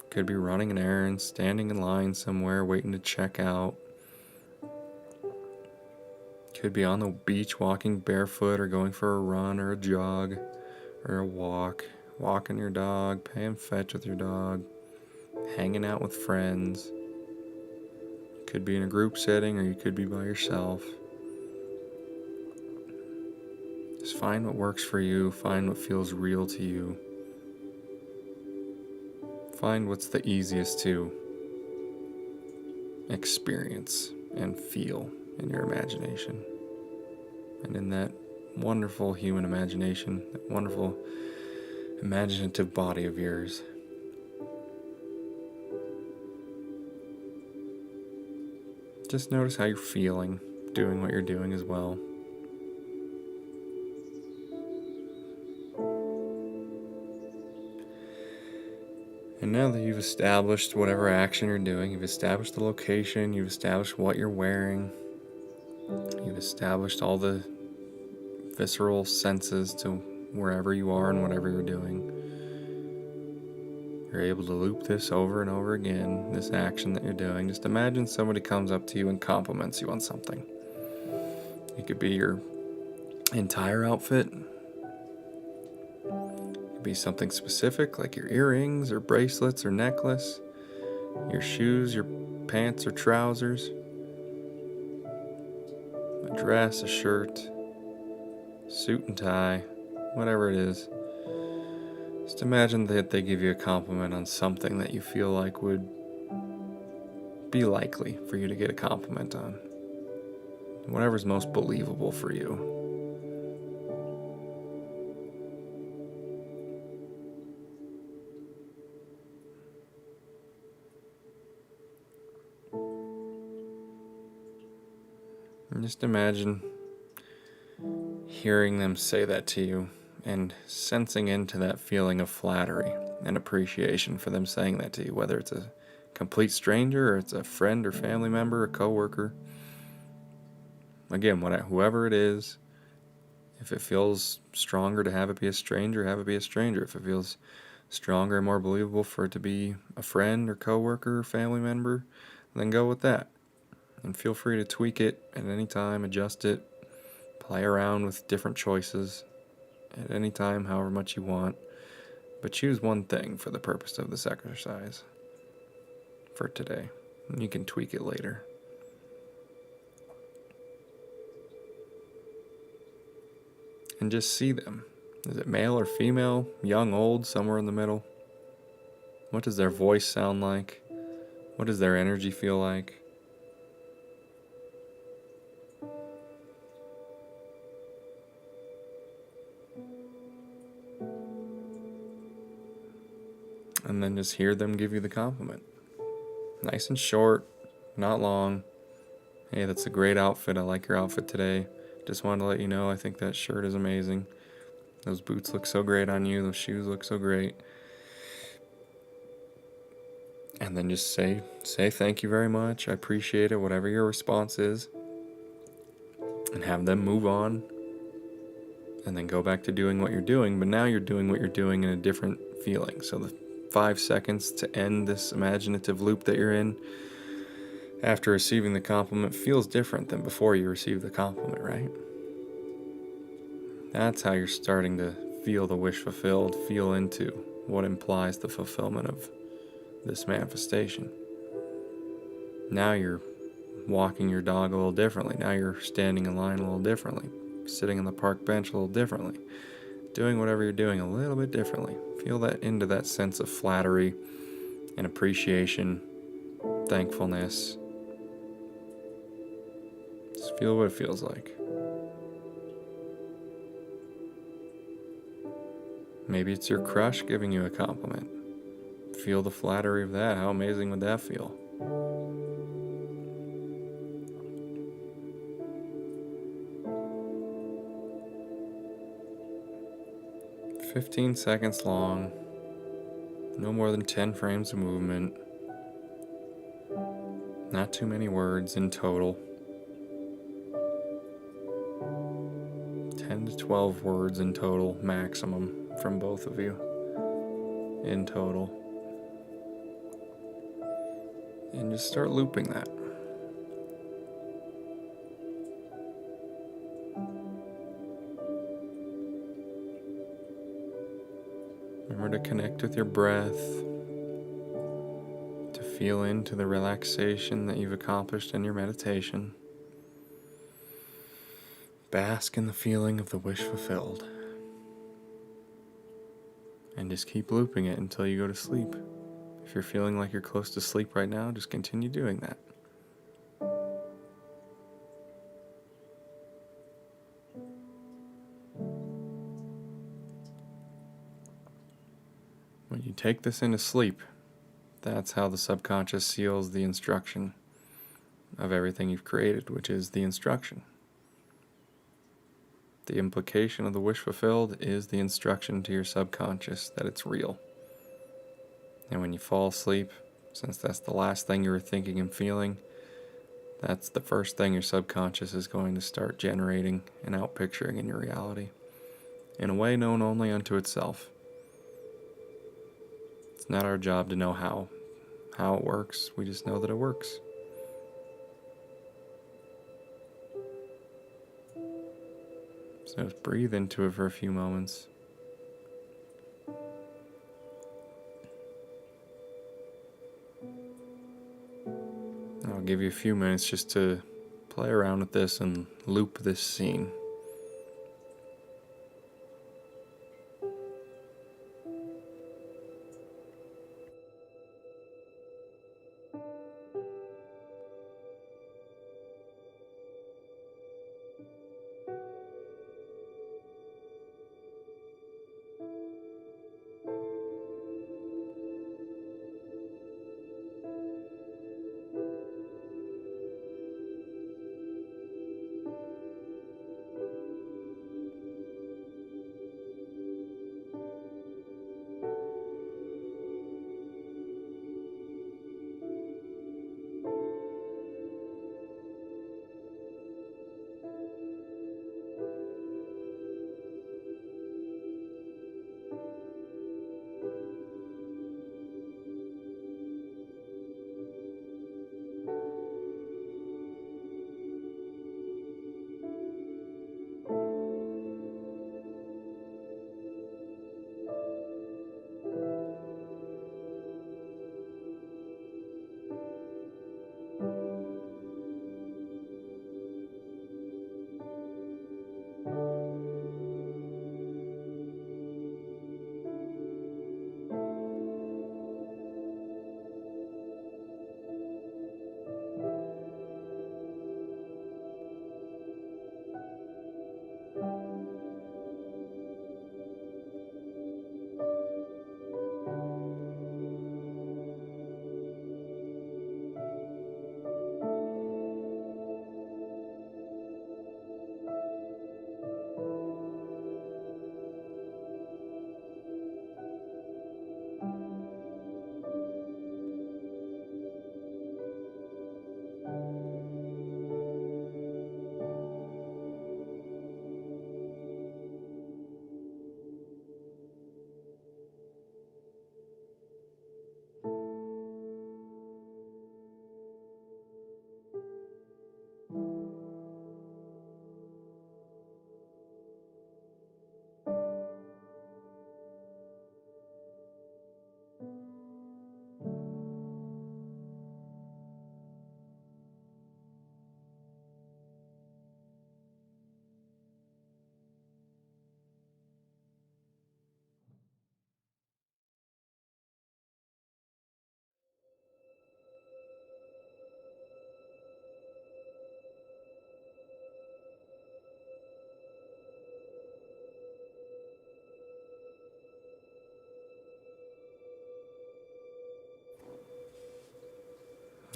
Could be running an errand, standing in line somewhere, waiting to check out. Could be on the beach walking barefoot or going for a run or a jog or a walk. Walking your dog, playing fetch with your dog, hanging out with friends. Could be in a group setting or you could be by yourself. Just find what works for you. Find what feels real to you. Find what's the easiest to experience and feel in your imagination. And in that wonderful human imagination, that wonderful imaginative body of yours, just notice how you're feeling, doing what you're doing as well. And now that you've established whatever action you're doing, you've established the location, you've established what you're wearing, you've established all the visceral senses to wherever you are and whatever you're doing, you're able to loop this over and over again, this action that you're doing. Just imagine somebody comes up to you and compliments you on something. It could be your entire outfit. Could be something specific like your earrings or bracelets or necklace, your shoes, your pants or trousers, a dress, a shirt, suit and tie, whatever it is. Just imagine that they give you a compliment on something that you feel like would be likely for you to get a compliment on. Whatever's most believable for you. And just imagine hearing them say that to you and sensing into that feeling of flattery and appreciation for them saying that to you, whether it's a complete stranger or it's a friend or family member or coworker. Again, whoever it is, if it feels stronger to have it be a stranger, have it be a stranger. If it feels stronger and more believable for it to be a friend or coworker or family member, then go with that. And feel free to tweak it at any time, adjust it, play around with different choices at any time, however much you want. But choose one thing for the purpose of this exercise for today. And you can tweak it later. And just see them. Is it male or female, young, old, somewhere in the middle? What does their voice sound like? What does their energy feel like? And then just hear them give you the compliment. Nice and short, not long. Hey, that's a great outfit. I like your outfit today. Just wanted to let you know I think that shirt is amazing. Those boots look so great on you. Those shoes look so great. And then just say thank you very much. I appreciate it, whatever your response is. And have them move on. And then go back to doing what you're doing. But now you're doing what you're doing in a different feeling. So the 5 seconds to end this imaginative loop that you're in after receiving the compliment feels different than before you received the compliment, right? That's how you're starting to feel the wish fulfilled, feel into what implies the fulfillment of this manifestation. Now you're walking your dog a little differently. Now you're standing in line a little differently, sitting on the park bench a little differently, doing whatever you're doing a little bit differently. Feel that into that sense of flattery and appreciation, thankfulness. Just feel what it feels like. Maybe it's your crush giving you a compliment. Feel the flattery of that. How amazing would that feel? "15 seconds long, no more than 10 frames of movement, not too many words in total, 10 to 12 words in total maximum from both of you in total. And just start looping that. Remember to connect with your breath, to feel into the relaxation that you've accomplished in your meditation. Bask in the feeling of the wish fulfilled. And just keep looping it until you go to sleep. If you're feeling like you're close to sleep right now, just continue doing that. When you take this into sleep, that's how the subconscious seals the instruction of everything you've created, which is the instruction. The implication of the wish fulfilled is the instruction to your subconscious that it's real. And when you fall asleep, since that's the last thing you were thinking and feeling, that's the first thing your subconscious is going to start generating and outpicturing in your reality, in a way known only unto itself. It's not our job to know how it works. We just know that it works. So just breathe into it for a few moments. give you a few minutes just to play around with this and loop this scene.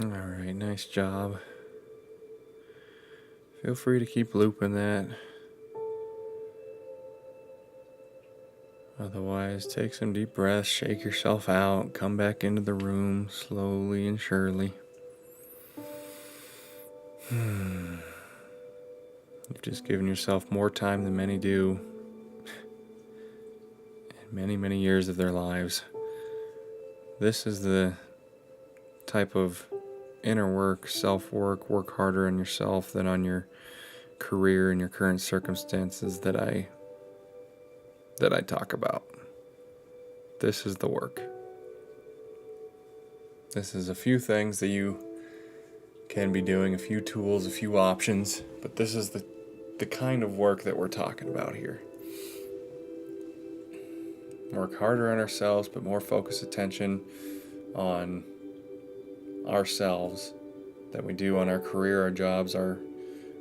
All right, nice job. Feel free to keep looping that. Otherwise, take some deep breaths, shake yourself out, come back into the room slowly and surely. You've just given yourself more time than many do in many, many years of their lives. This is the type of inner work, self-work, work harder on yourself than on your career and your current circumstances that I talk about. This is the work. This is a few things that you can be doing, a few tools, a few options, but this is the kind of work that we're talking about here. Work harder on ourselves, but more focused attention on ourselves than we do on our career, our jobs, our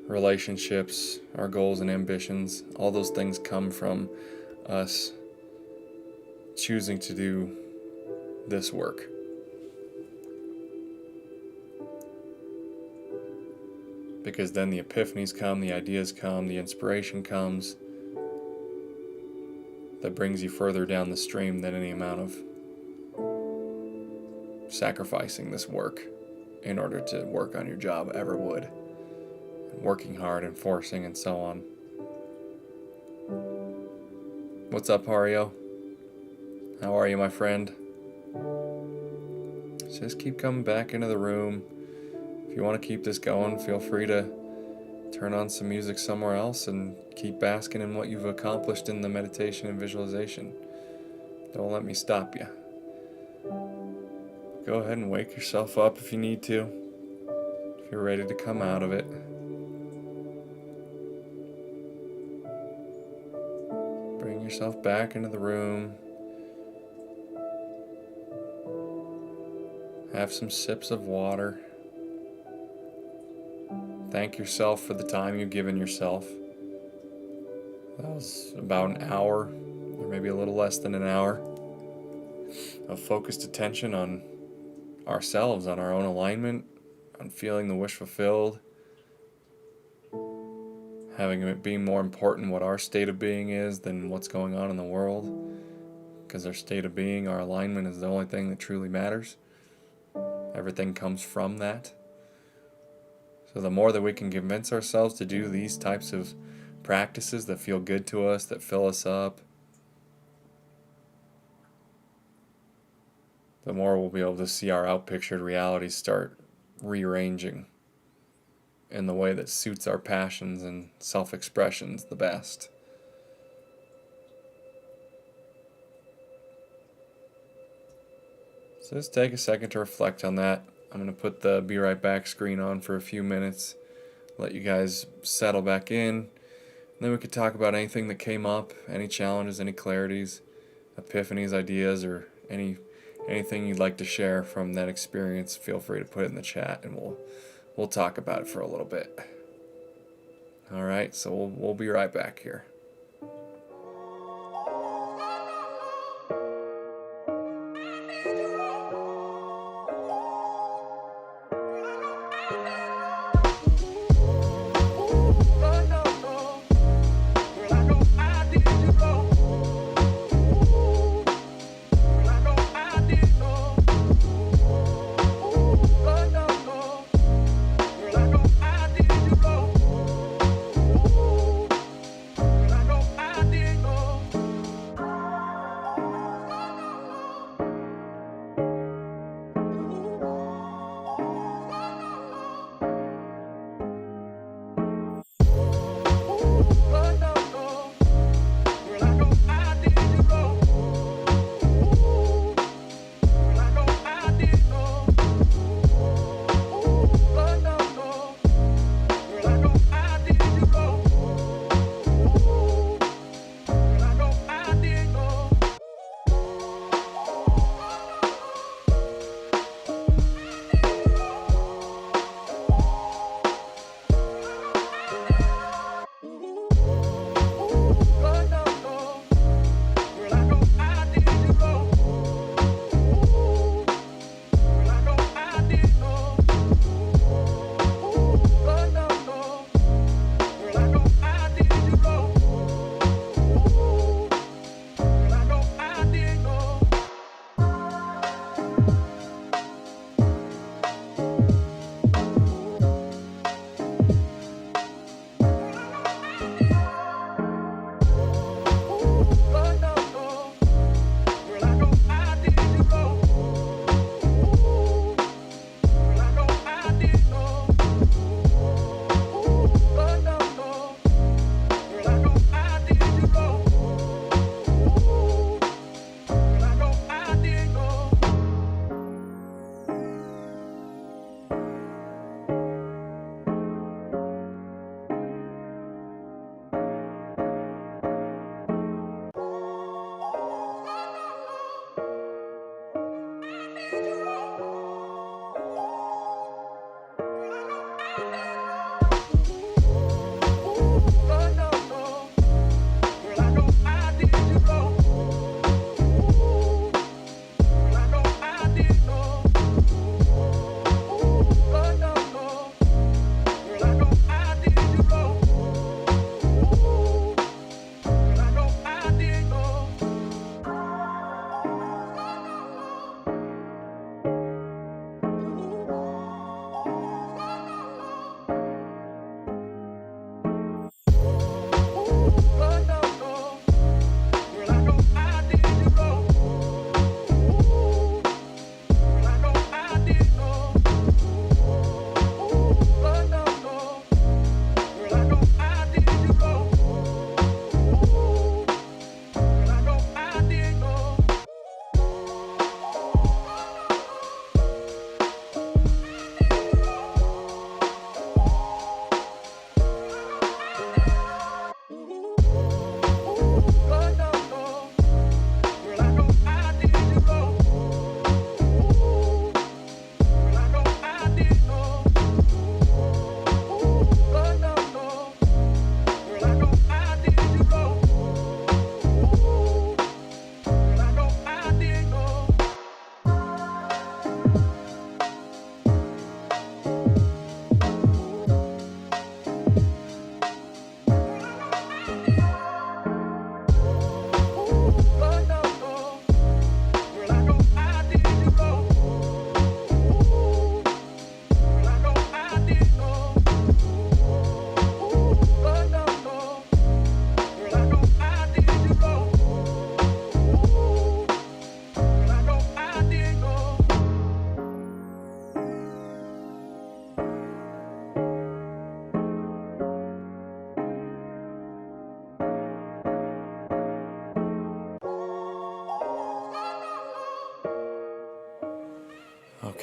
relationships, our goals and ambitions. All those things come from us choosing to do this work. Because then the epiphanies come, the ideas come, the inspiration comes that brings you further down the stream than any amount of sacrificing this work in order to work on your job ever would. Working hard and forcing and so on. What's up, Hario? How are you, my friend? Just keep coming back into the room. If you want to keep this going, feel free to turn on some music somewhere else and keep basking in what you've accomplished in the meditation and visualization. Don't let me stop you. Go ahead and wake yourself up if you need to. If you're ready to come out of it, bring yourself back into the room. Have some sips of water. Thank yourself for the time you've given yourself. That was about an hour, or maybe a little less than an hour, of focused attention on ourselves, on our own alignment, on feeling the wish fulfilled, having it be more important what our state of being is than what's going on in the world, because our state of being, our alignment, is the only thing that truly matters. Everything comes from that. So the more that we can convince ourselves to do these types of practices that feel good to us, that fill us up, the more we'll be able to see our outpictured realities start rearranging in the way that suits our passions and self-expressions the best. So just take a second to reflect on that. I'm going to put the Be Right Back screen on for a few minutes, let you guys settle back in, and then we could talk about anything that came up, any challenges, any clarities, epiphanies, ideas, or anything you'd like to share from that experience. Feel free to put it in the chat, and we'll talk about it for a little bit. All right, so we'll be right back here.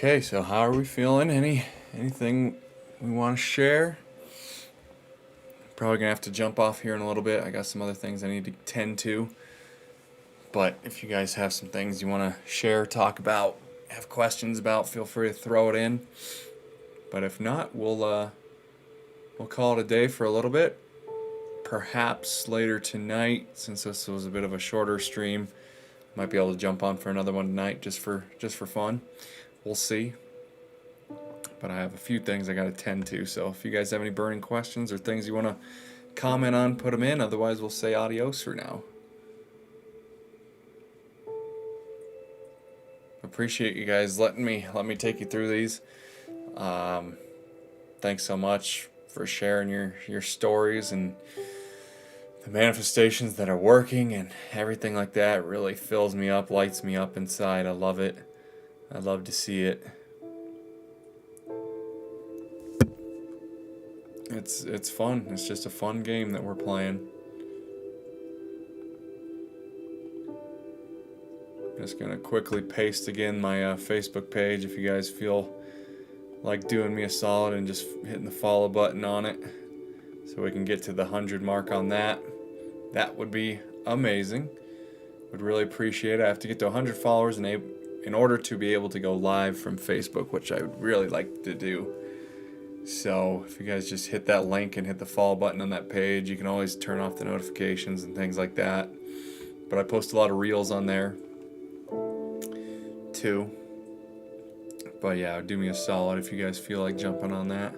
Okay, so how are we feeling? Anything we want to share? Probably gonna have to jump off here in a little bit. I got some other things I need to tend to. But if you guys have some things you want to share, talk about, have questions about, feel free to throw it in. But if not, we'll call it a day for a little bit. Perhaps later tonight, since this was a bit of a shorter stream, might be able to jump on for another one tonight just for fun. We'll see. But I have a few things I got to tend to. So if you guys have any burning questions or things you want to comment on, put them in. Otherwise, we'll say adios for now. Appreciate you guys letting me take you through these. Thanks so much for sharing your stories and the manifestations that are working and everything like that. It really fills me up, lights me up inside. I love it. I love to see it. It's fun. It's just a fun game that we're playing. Just gonna quickly paste again my Facebook page if you guys feel like doing me a solid and just hitting the follow button on it so we can get to the 100 mark on that. That would be amazing. Would really appreciate it. I have to get to 100 followers in order to be able to go live from Facebook, which I would really like to do. So if you guys just hit that link and hit the follow button on that page, you can always turn off the notifications and things like that. But I post a lot of reels on there too. But yeah, do me a solid if you guys feel like jumping on that.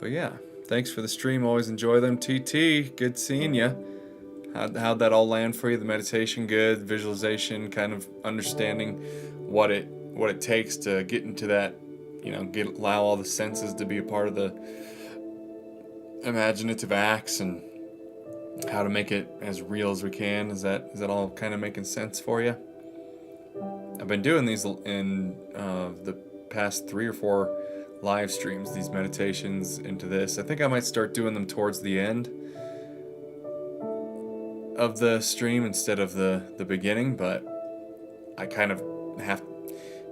But yeah, thanks for the stream. Always enjoy them. TT, good seeing you. How'd that all land for you? The meditation good, visualization, kind of understanding what it takes to get into that, allow all the senses to be a part of the imaginative acts and how to make it as real as we can. Is that all kind of making sense for you? I've been doing these in the past 3 or 4 live streams, these meditations into this. I think I might start doing them towards the end of the stream instead of the beginning, but I kind of have.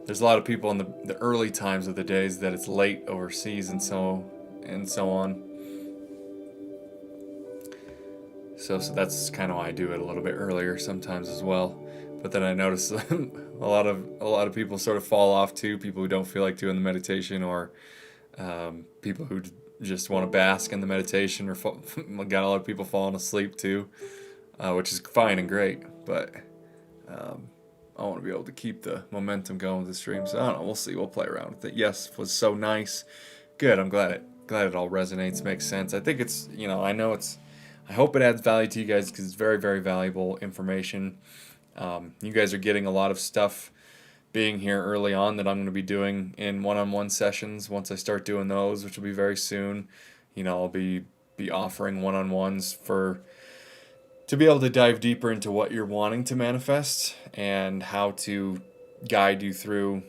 There's a lot of people in the early times of the days that it's late overseas and so on. So that's kind of why I do it a little bit earlier sometimes as well. But then I notice a lot of people sort of fall off too. People who don't feel like doing the meditation, or people who just want to bask in the meditation, or got a lot of people falling asleep too, which is fine and great. But I want to be able to keep the momentum going with the stream. So I don't know. We'll see. We'll play around with it. Yes, it was so nice. Good. I'm glad it all resonates, makes sense. I think it's, I hope it adds value to you guys because it's very, very valuable information. You guys are getting a lot of stuff being here early on that I'm going to be doing in one-on-one sessions once I start doing those, which will be very soon. I'll be offering one-on-ones to be able to dive deeper into what you're wanting to manifest and how to guide you through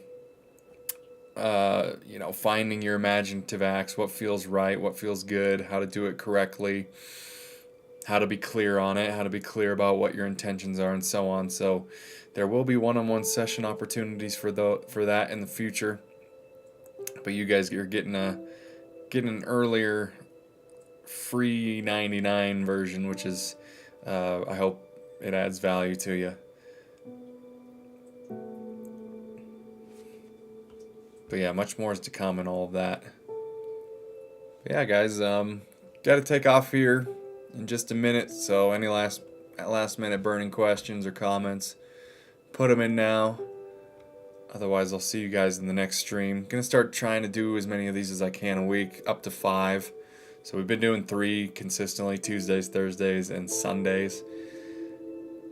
finding your imaginative acts, what feels right, what feels good, how to do it correctly, how to be clear on it, how to be clear about what your intentions are, and so on. So there will be one-on-one session opportunities for that in the future. But you guys are getting an earlier free 99 version, which is I hope it adds value to you. But yeah, much more is to come and all of that. But yeah, guys, got to take off here in just a minute, so any last minute burning questions or comments, put them in now. Otherwise, I'll see you guys in the next stream. Gonna start trying to do as many of these as I can a week, up to 5. So we've been doing 3 consistently, Tuesdays, Thursdays, and Sundays.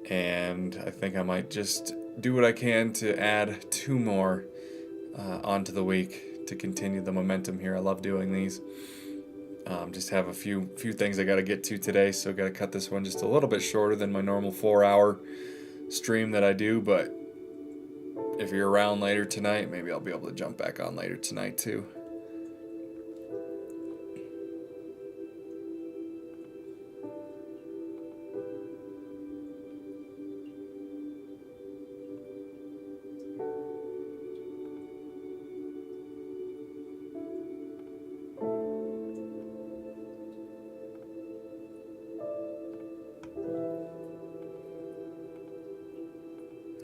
And I think I might just do what I can to add 2 more onto the week to continue the momentum here. I love doing these. Just have a few things I got to get to today, so got to cut this one just a little bit shorter than my normal 4-hour stream that I do. But if you're around later tonight, maybe I'll be able to jump back on later tonight too.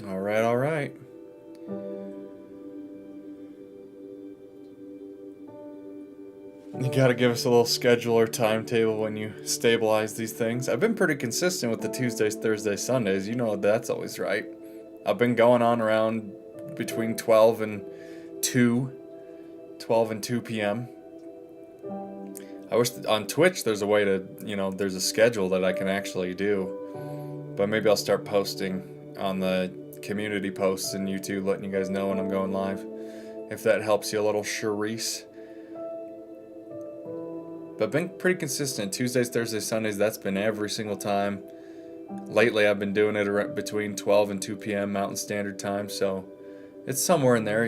All right, all right. You gotta give us a little schedule or timetable when you stabilize these things. I've been pretty consistent with the Tuesdays, Thursdays, Sundays. You know that's always right. I've been going on around between 12 and 2, 12 and 2 p.m. I wish on Twitch there's a way to, there's a schedule that I can actually do. But maybe I'll start posting on the community posts in YouTube, letting you guys know when I'm going live. If that helps you a little, Charisse. But I've been pretty consistent. Tuesdays, Thursdays, Sundays, that's been every single time. Lately, I've been doing it between 12 and 2 p.m. Mountain Standard Time, so it's somewhere in there,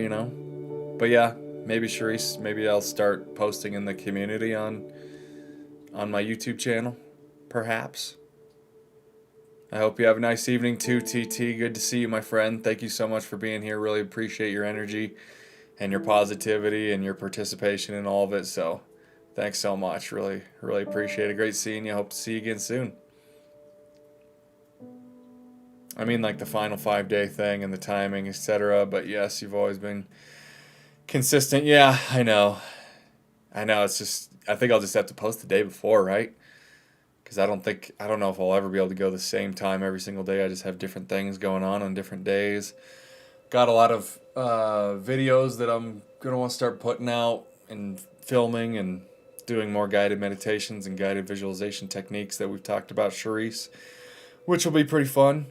But yeah, maybe Charisse, maybe I'll start posting in the community on my YouTube channel, perhaps. I hope you have a nice evening too, TT. Good to see you, my friend. Thank you so much for being here. Really appreciate your energy and your positivity and your participation in all of it, so thanks so much. Really, really appreciate it. Great seeing you. Hope to see you again soon. I mean, like the final 5-day thing and the timing, etc. But yes, you've always been consistent. Yeah, I know. It's just, I think I'll just have to post the day before, right? Because I don't know if I'll ever be able to go the same time every single day. I just have different things going on different days. Got a lot of videos that I'm going to want to start putting out and filming and doing more guided meditations and guided visualization techniques that we've talked about, Charisse, which will be pretty fun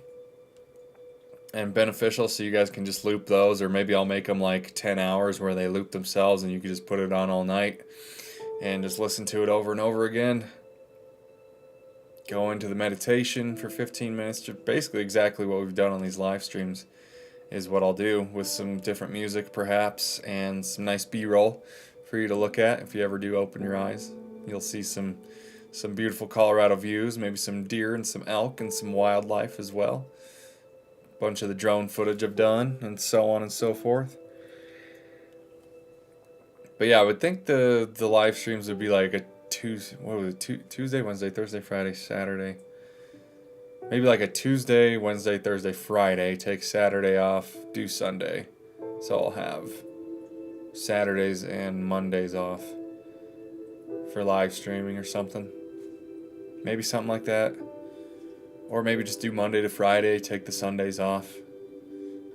and beneficial, so you guys can just loop those, or maybe I'll make them like 10 hours where they loop themselves and you can just put it on all night and just listen to it over and over again. Go into the meditation for 15 minutes, just basically exactly what we've done on these live streams is what I'll do, with some different music perhaps and some nice B-roll for you to look at. If you ever do open your eyes, you'll see some beautiful Colorado views, maybe some deer and some elk and some wildlife as well. Bunch of the drone footage I've done, and so on and so forth. But yeah, I would think the live streams would be like a Tuesday, Wednesday, Thursday, Friday, Saturday. Maybe like a Tuesday, Wednesday, Thursday, Friday. Take Saturday off, do Sunday. So I'll have Saturdays and Mondays off for live streaming or something. Maybe something like that. Or maybe just do Monday to Friday, take the Sundays off.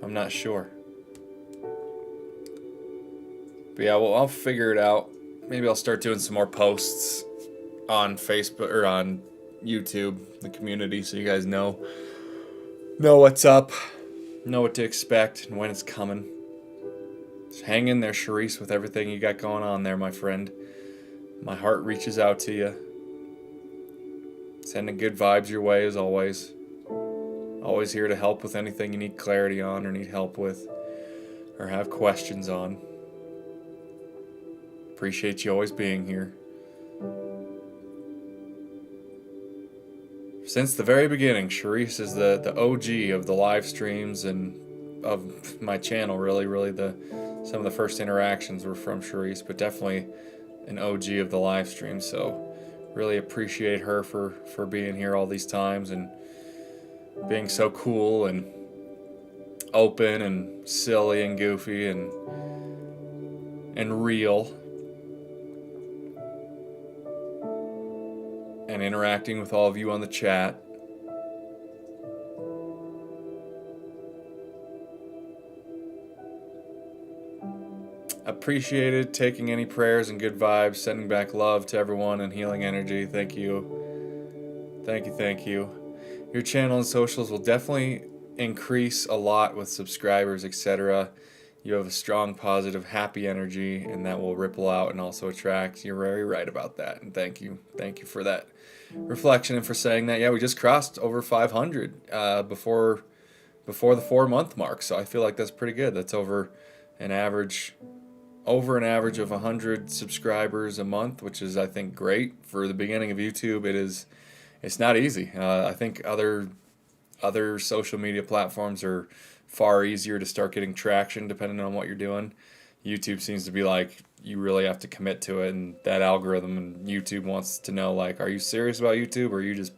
I'm not sure. But yeah, well, I'll figure it out. Maybe I'll start doing some more posts on Facebook or on YouTube, the community, so you guys know what's up, know what to expect, and when it's coming. Just hang in there, Charisse, with everything you got going on there, my friend. My heart reaches out to you. Sending good vibes your way as always. Always here to help with anything you need clarity on or need help with or have questions on. Appreciate you always being here. Since the very beginning, Charisse is the OG of the live streams and of my channel, really. Some of the first interactions were from Charisse, but definitely an OG of the live stream, so really appreciate her for being here all these times and being so cool and open and silly and goofy and real and interacting with all of you on the chat. Appreciated taking any prayers and good vibes, sending back love to everyone and healing energy. Thank you. Thank you. Your channel and socials will definitely increase a lot with subscribers, etc. You have a strong, positive, happy energy, and that will ripple out and also attract. You're very right about that, and thank you. Thank you for that reflection and for saying that. Yeah, we just crossed over 500 before the 4-month mark, so I feel like that's pretty good. That's over an average of 100 subscribers a month, which is, I think, great for the beginning of YouTube. It's not easy. I think other social media platforms are far easier to start getting traction depending on what you're doing. YouTube seems to be like you really have to commit to it, and that algorithm and YouTube wants to know, like, are you serious about YouTube, or are you just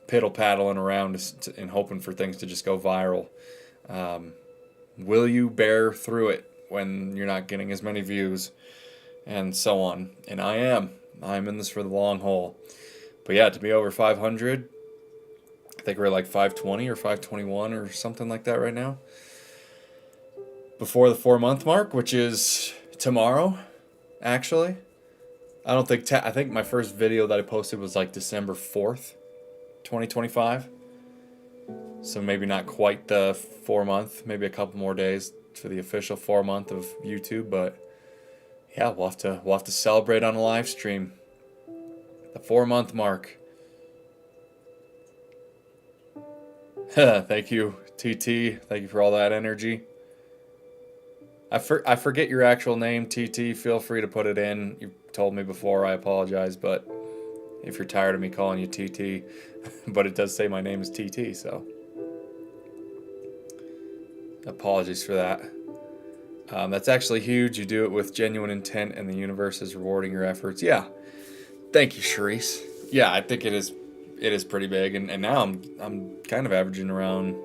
piddle paddling around and hoping for things to just go viral? Will you bear through it when you're not getting as many views and so on? And I'm in this for the long haul. But yeah, to be over 500, I think we're like 520 or 521 or something like that right now. Before the 4 month mark, which is tomorrow, actually. I don't think, I think my first video that I posted was like December 4th, 2025. So maybe not quite the 4 month, maybe a couple more days for the official 4 month of YouTube. But yeah, we'll have to celebrate on a live stream. The 4 month mark. Thank you, TT. Thank you for all that energy. I forget your actual name, TT. Feel free to put it in. You told me before. I apologize, but if you're tired of me calling you TT, but it does say my name is TT, so apologies for that. That's actually huge. You do it with genuine intent, and the universe is rewarding your efforts. Yeah. Thank you, Charisse. Yeah, I think it is pretty big, and now I'm kind of averaging around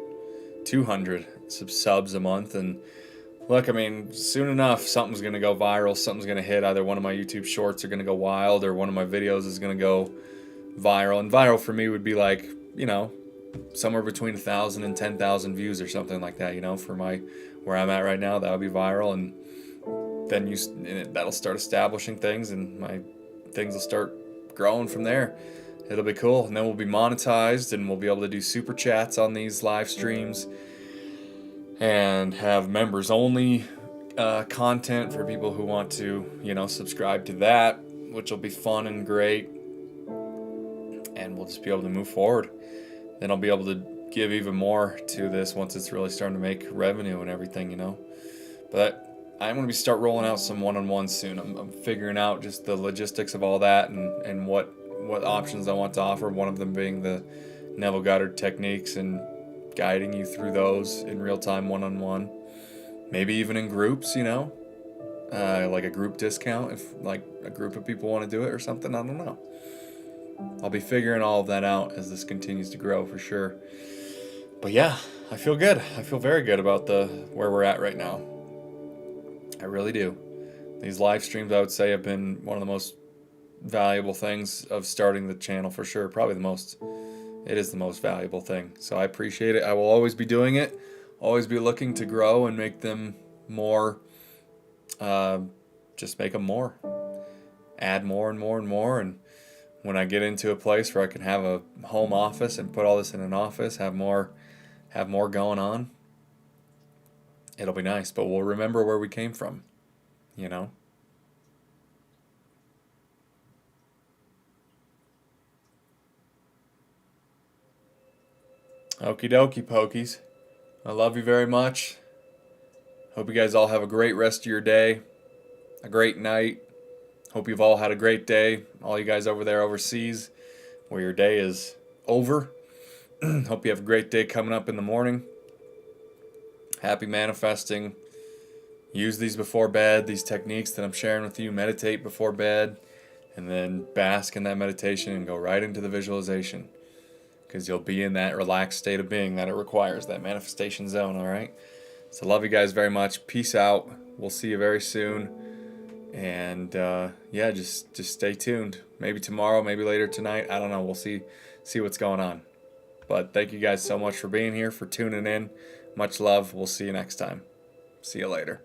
200 subs a month. And look, I mean, soon enough, something's gonna go viral. Something's gonna hit. Either one of my YouTube shorts are gonna go wild, or one of my videos is gonna go viral. And viral for me would be like, somewhere between 1,000 and 10,000 views or something like that. For where I'm at right now, that would be viral, and then that'll start establishing things, and my things will start growing from there. It'll be cool, and then we'll be monetized, and we'll be able to do super chats on these live streams, and have members only content for people who want to, subscribe to that, which will be fun and great, and we'll just be able to move forward. Then I'll be able to give even more to this once it's really starting to make revenue and everything, But I'm going to start rolling out some one-on-ones soon. I'm figuring out just the logistics of all that, and what options I want to offer, one of them being the Neville Goddard techniques and guiding you through those in real time, one-on-one. Maybe even in groups, like a group discount if like a group of people want to do it or something. I don't know. I'll be figuring all of that out as this continues to grow for sure. But yeah, I feel good. I feel very good about where we're at right now. I really do. These live streams, I would say, have been one of the most valuable things of starting the channel for sure. Probably it is the most valuable thing. So I appreciate it. I will always be doing it. Always be looking to grow and make them more, just make them more. Add more and more and more. And when I get into a place where I can have a home office and put all this in an office, have more going on, it'll be nice. But we'll remember where we came from, Okie dokie, pokies. I love you very much. Hope you guys all have a great rest of your day, a great night. Hope you've all had a great day, all you guys over there overseas, where your day is over. Hope you have a great day coming up in the morning. Happy manifesting. Use these before bed, these techniques that I'm sharing with you. Meditate before bed, and then bask in that meditation and go right into the visualization, because you'll be in that relaxed state of being that it requires, that manifestation zone, all right? So love you guys very much. Peace out. We'll see you very soon. And yeah, just stay tuned. Maybe tomorrow, maybe later tonight. I don't know. We'll see what's going on. But thank you guys so much for being here, for tuning in. Much love. We'll see you next time. See you later.